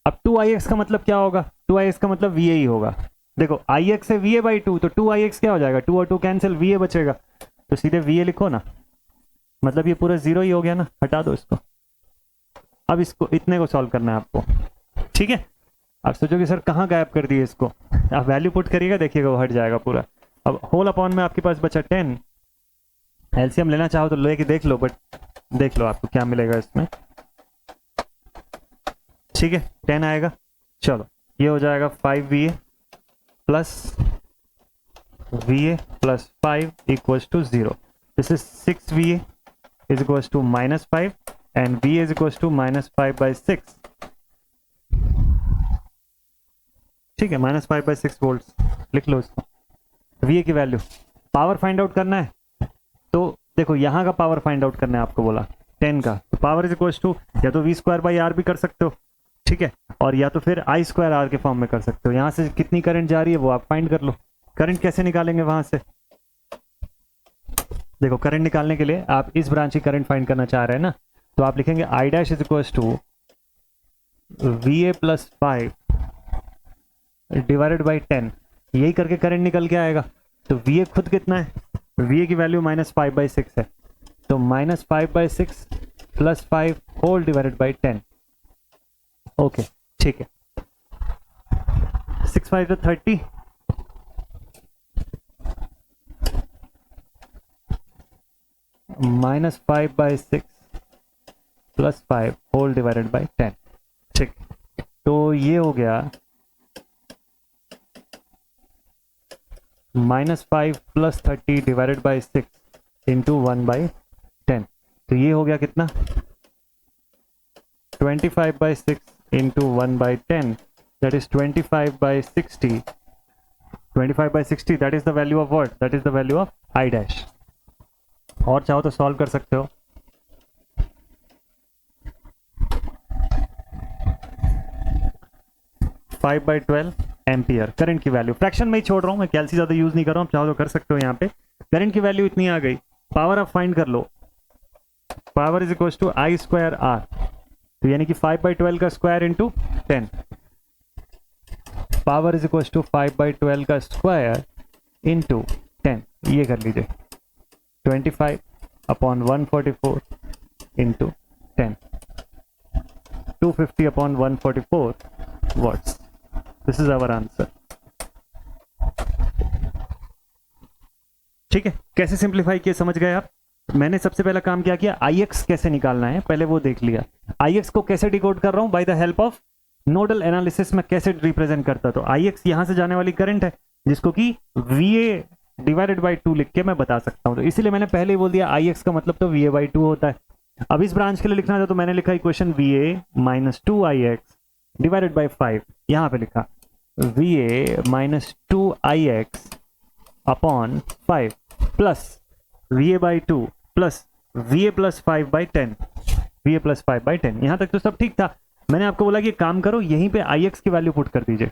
S1: अब 2IX का मतलब क्या होगा? 2IX का मतलब VA ही होगा। देखो IX है VA/2, तो 2IX क्या हो जाएगा? 2 और 2 कैंसिल, VA बचेगा। तो सीधे वी ए लिखो ना, मतलब ये पूरा जीरो ही हो गया ना, हटा दो इसको। अब इसको इतने को सॉल्व करना है आपको, ठीक है। आप सोचोगे सर कहाँ गायब कर दिए इसको, आप वैल्यू पुट करिएगा, देखिएगा वो हट जाएगा पूरा। अब होल अपॉन में आपके पास बचा 10, एलसीएम लेना चाहो तो लेके देख लो, बट देख लो आपको क्या मिलेगा इसमें, ठीक है 10 आएगा। चलो ये हो जाएगा 5VA plus VA plus 5 equals to 0। This is 6VA is equals to -5 and VA is equals to -5/6, ठीक है, -5/6 वोल्ट्स लिख लो इसको। VA की वैल्यू, पावर फाइंड आउट करना है तो देखो यहाँ का पावर फाइंड आउट करना है आपको बोला 10 का, तो पावर इज इक्वल्स टू या तो V²/R भी कर सकते हो, ठीक है, और या तो फिर I²R के फॉर्म में कर सकते हो। यहाँ से कितनी करंट जा रही है वो आप फाइंड कर लो। करंट कैसे निकालेंगे वहां से, देखो करंट निकालने के लिए आप इस ब्रांच की करंट फाइंड करना चाह रहे हैं ना, तो आप लिखेंगे I dash is equals to VA plus 5 divided by 10, यही करके करंट निकल के आएगा। तो VA खुद कितना है, VA की वैल्यू -5/6 है, तो -5/6 plus 5 whole divided by 10, okay ठीक है। 6 5 30, -5/6 प्लस 5 होल डिवाइडेड बाई 10, ठीक। तो ये हो गया -5 प्लस 30 डिवाइडेड बाई 6 इंटू 1/10, तो ये हो गया कितना 25/6 into 1/10, that is 25/60, 25/60 that is the value of what, that is the value of I dash. और चाहो तो सॉल्व कर सकते हो। फाइव बाई 12 एम्पियर करंट की वैल्यू, फ्रैक्शन में ही छोड़ रहा हूं मैं, कैलसी ज्यादा यूज नहीं कर रहा हूं, चाहो तो कर सकते हो। यहाँ पे करंट की वैल्यू इतनी आ गई, पावर आप फाइंड कर लो, power is equal to I²R, तो यानी कि 5/12 का square into 10, power is equal to 5/12 का स्क्वायर इंटू 10, ये कर लीजिए 25/144 into 10, 250/144 watts. This is our answer. ठीक है, कैसे सिंप्लीफाई किए समझ गए आप। मैंने सबसे पहला काम क्या किया, IX कैसे निकालना है पहले वो देख लिया। IX को कैसे डिकोड कर रहा हूं, by the help of nodal analysis में कैसे रिप्रेजेंट करता। तो IX यहां से जाने वाली करंट है जिसको कि VA डिवाइडेड बाई 2 लिख के मैं बता सकता हूं, तो इसीलिए मैंने पहले ही बोल दिया IX का मतलब तो VA/2 होता है। अब इस ब्रांच के लिए लिखना था तो मैंने लिखा equation VA - 2IX divided by 5, यहां पे लिखा VA - 2IX upon 5 plus VA/2 plus VA plus 5/10, VA plus 5/10, यहां तक तो सब ठीक था। मैंने आपको बोला कि काम करो यहीं पे IX की वैल्यू पुट कर दीजिए,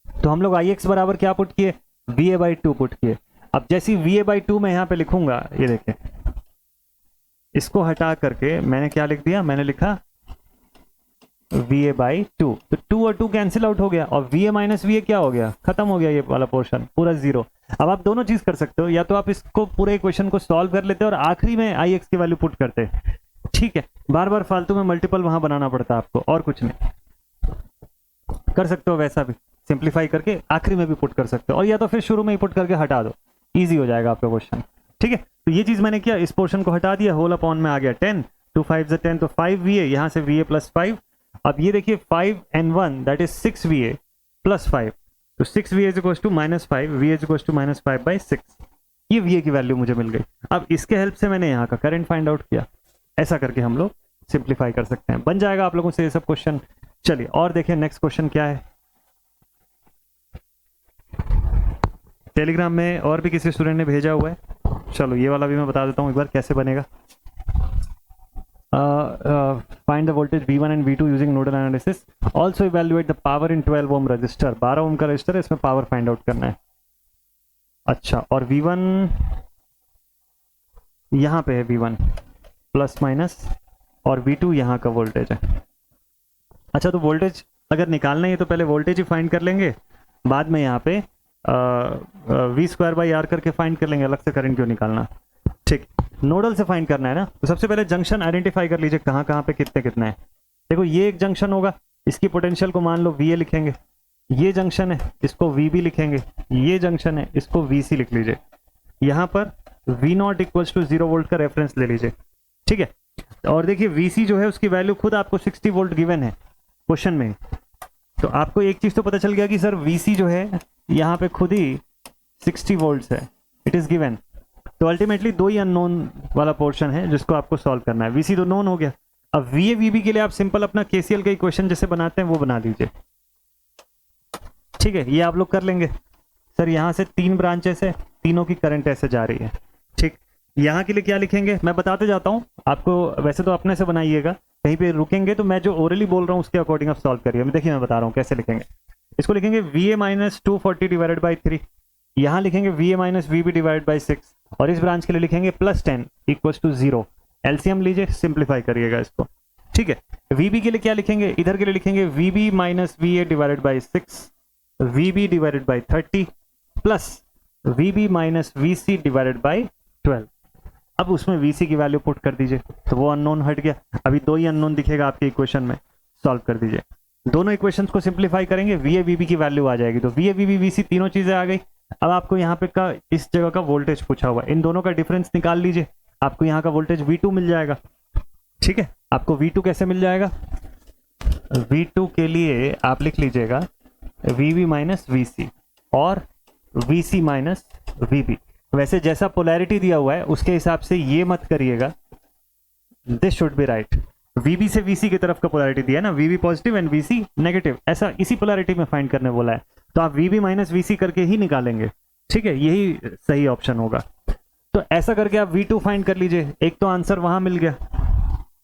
S1: तो हम लोग IX बराबर क्या पुट किए, VA/2 पुट किए। अब जैसी VA/2 मैं यहां पे लिखूंगा, ये देखें, इसको हटा करके मैंने क्या लिख दिया, मैंने लिखा VA/2, तो 2 और 2 कैंसिल आउट हो गया और VA माइनस VA क्या हो गया, खत्म हो गया ये वाला पोर्शन पूरा जीरो। अब आप दोनों चीज कर सकते हो, या तो आप इसको पूरे इक्वेशन को सॉल्व कर लेते और आखिरी में IX की वैल्यू पुट करते, ठीक है, बार बार फालतू में मल्टीपल वहां बनाना पड़ता है आपको, और कुछ नहीं कर सकते हो। वैसा भी सिंप्लीफाई करके आखिरी में भी पुट कर सकते हो, और या तो फिर शुरू में ही पुट करके हटा दो, इजी हो जाएगा आपका क्वेश्चन, ठीक है। तो ये चीज मैंने किया, इस पोर्शन को हटा दिया, होल अपॉन में आ गया 10, 2 5 10, तो 5VA, यहां से VA प्लस 5। अब ये देखिए 5 and 1 that is 6VA plus 5, तो 6VA is equal to -5, VA is equal to -5/6, ये VA की वैल्यू मुझे मिल गई। अब इसके हेल्प से मैंने यहाँ का करंट फाइंड आउट किया, ऐसा करके हम लोग सिंप्लीफाई कर सकते हैं, बन जाएगा आप लोगों से ये सब क्वेश्चन। चलिए और देखिए नेक्स्ट क्वेश्चन क्या है। टेलीग्राम में और भी किसी स्टूडेंट ने भेजा हुआ है, चलो ये वाला भी मैं बता देता हूँ एक बार कैसे बनेगा। Find the voltage V1 and V2 using nodal analysis. Also evaluate the power in 12 ohm resistor. 12 ओम का रजिस्टर है, इसमें पावर फाइंड आउट करना है। अच्छा, और V1 यहाँ पे है, V1 प्लस माइनस, और V2 यहाँ का वोल्टेज है। अच्छा, तो वोल्टेज अगर निकालना है तो पहले वोल्टेज ही फाइंड कर लेंगे, बाद में यहाँ पे वी स्क्वायर बाई आर करके फाइंड कर लेंगे, अलग से करंट क्यों निकालना। ठीक, नोडल से फाइंड करना है ना, तो सबसे पहले जंक्शन आइडेंटिफाई कर लीजिए कहाँ कहाँ पे कितने कितने हैं। देखो ये एक जंक्शन होगा, इसकी पोटेंशियल को मान लो वी ए लिखेंगे, ये जंक्शन है इसको वी बी लिखेंगे, ये जंक्शन है इसको वी सी लिख लीजिए। यहाँ पर V naught equals to 0 volt का रेफरेंस ले लीजिए, ठीक है। और देखिए वी सी जो है उसकी वैल्यू खुद आपको 60 वोल्ट गिवन है क्वेश्चन में, तो आपको एक चीज तो पता चल गया कि सर वी सी जो है यहाँ पे खुद ही 60 वोल्ट है, इट इज गिवन। तो अल्टीमेटली दो ही अननोन वाला पोर्शन है जिसको आपको सॉल्व करना है। वी सी तो नोन हो गया, अब वी ए वी बी के लिए आप सिंपल अपना केसीएल का इक्वेशन जैसे बनाते हैं वो बना दीजिए, ठीक है। ये आप लोग कर लेंगे। सर यहाँ से 3 ब्रांचेस है, तीनों की करंट ऐसे जा रही है, ठीक। यहाँ के लिए क्या लिखेंगे मैं बताते जाता हूँ आपको, वैसे तो अपने से बनाइएगा, कहीं पे रुकेंगे तो मैं जो ओरली बोल रहा हूँ उसके अकॉर्डिंग आप सॉल्व करिए। मैं देखिए मैं बता रहा हूँ कैसे लिखेंगे। इसको लिखेंगे V A minus 240 divided by 3, यहाँ लिखेंगे V A minus V B divide by 6, और इस ब्रांच के लिए लिखेंगे प्लस 10 इक्वल्स टू 0। एलसीएम लीजिए, सिंप्लीफाई करिएगा इसको, ठीक है। वीबी के लिए क्या लिखेंगे, इधर के लिए लिखेंगे V B minus V A divided by 6, V B divided by 30 plus V B minus V C divided by 12। अब उसमें वी सी की वैल्यू पुट कर दीजिए, तो वो अननोन हट गया। अभी दो ही अननोन दिखेगा आपके इक्वेशन में, सॉल्व कर दीजिए। दोनों इक्वेशंस को सिंप्लीफाई करेंगे, वी ए वी बी की वैल्यू आ जाएगी, तो V A V B V C तीनों चीजें आ गई। अब आपको यहाँ पे का इस जगह का वोल्टेज पूछा हुआ है, इन दोनों का डिफरेंस निकाल लीजिए, आपको यहाँ का वोल्टेज V2 मिल जाएगा, ठीक है। आपको V2 कैसे मिल जाएगा, V2 के लिए आप लिख लीजिएगा VB माइनस VC और VC माइनस VB। वैसे जैसा पोलैरिटी दिया हुआ है उसके हिसाब से ये मत करिएगा, this should be right. VB से VC की तरफ का पोलैरिटी दिया है ना, VB positive and VC negative, ऐसा इसी पोलैरिटी में फाइंड करने बोला है, तो आप VB माइनस VC करके ही निकालेंगे, ठीक है। यही सही ऑप्शन होगा। तो ऐसा करके आप V2 फाइंड कर लीजिए, एक तो आंसर वहां मिल गया।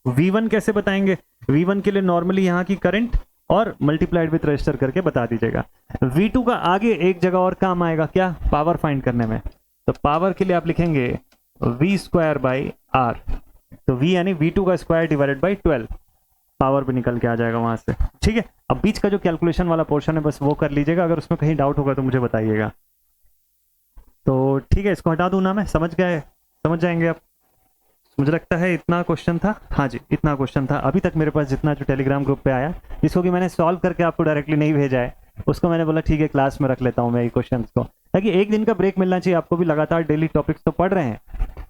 S1: V1 कैसे बताएंगे, V1 के लिए नॉर्मली यहाँ की करंट और मल्टीप्लाइड विथ रजिस्टर करके बता दीजिएगा। V2 का आगे एक जगह और काम आएगा, क्या, पावर फाइंड करने में। तो पावर के लिए आप लिखेंगे V स्क्वायर बाई R, तो V यानी V2 का स्क्वायर डिवाइडेड बाई 12, पावर भी निकल के आ जाएगा वहां से, ठीक है। अब बीच का जो कैलकुलेशन वाला पोर्शन है बस वो कर लीजिएगा, अगर उसमें कहीं डाउट होगा तो मुझे बताइएगा। तो ठीक है, इसको हटा दूं ना मैं, समझ गए, समझ जाएंगे आप। मुझे लगता है इतना क्वेश्चन था, हाँ जी इतना क्वेश्चन था अभी तक मेरे पास, जितना जो टेलीग्राम ग्रुप पे आया, जिसको कि मैंने सॉल्व करके आपको डायरेक्टली नहीं भेजा है, उसको मैंने बोला ठीक है क्लास में रख लेता हूँ मैं ये क्वेश्चन को, ताकि एक दिन का ब्रेक मिलना चाहिए आपको भी। लगातार डेली टॉपिक्स तो पढ़ रहे हैं,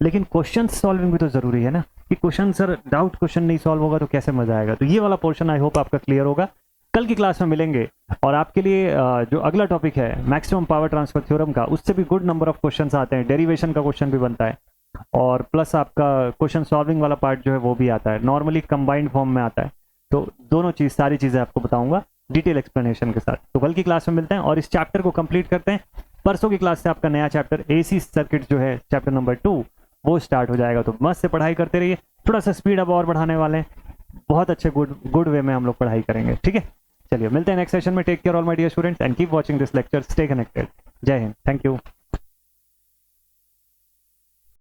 S1: लेकिन क्वेश्चन सॉल्विंग भी तो जरूरी है ना, कि क्वेश्चन सर डाउट क्वेश्चन नहीं सॉल्व होगा तो कैसे मजा आएगा। तो ये वाला पोर्शन आई होप आपका क्लियर होगा। कल की क्लास में मिलेंगे और आपके लिए जो अगला टॉपिक है मैक्सिमम पावर ट्रांसफर थ्योरम का, उससे भी गुड नंबर ऑफ क्वेश्चंस आते हैं, डेरिवेशन का क्वेश्चन भी बनता है, और प्लस आपका क्वेश्चन सॉल्विंग वाला पार्ट जो है वो भी आता है, नॉर्मली कंबाइंड फॉर्म में आता है। तो दोनों चीज, सारी चीजें आपको बताऊंगा डिटेल एक्सप्लेनेशन के साथ। तो कल की क्लास में मिलते हैं और इस चैप्टर को कंप्लीट करते हैं। परसों की क्लास से आपका नया चैप्टर एसी सर्किट जो है चैप्टर नंबर 2 वो स्टार्ट हो जाएगा। तो मस्त से पढ़ाई करते रहिए, थोड़ा सा स्पीड अब और बढ़ाने वाले हैं, बहुत अच्छे गुड वे में हम लोग पढ़ाई करेंगे, ठीक है। चलिए मिलते हैं नेक्स्ट सेशन में। Take care all my dear students and keep watching this lecture, stay connected. Jai Hind, thank you.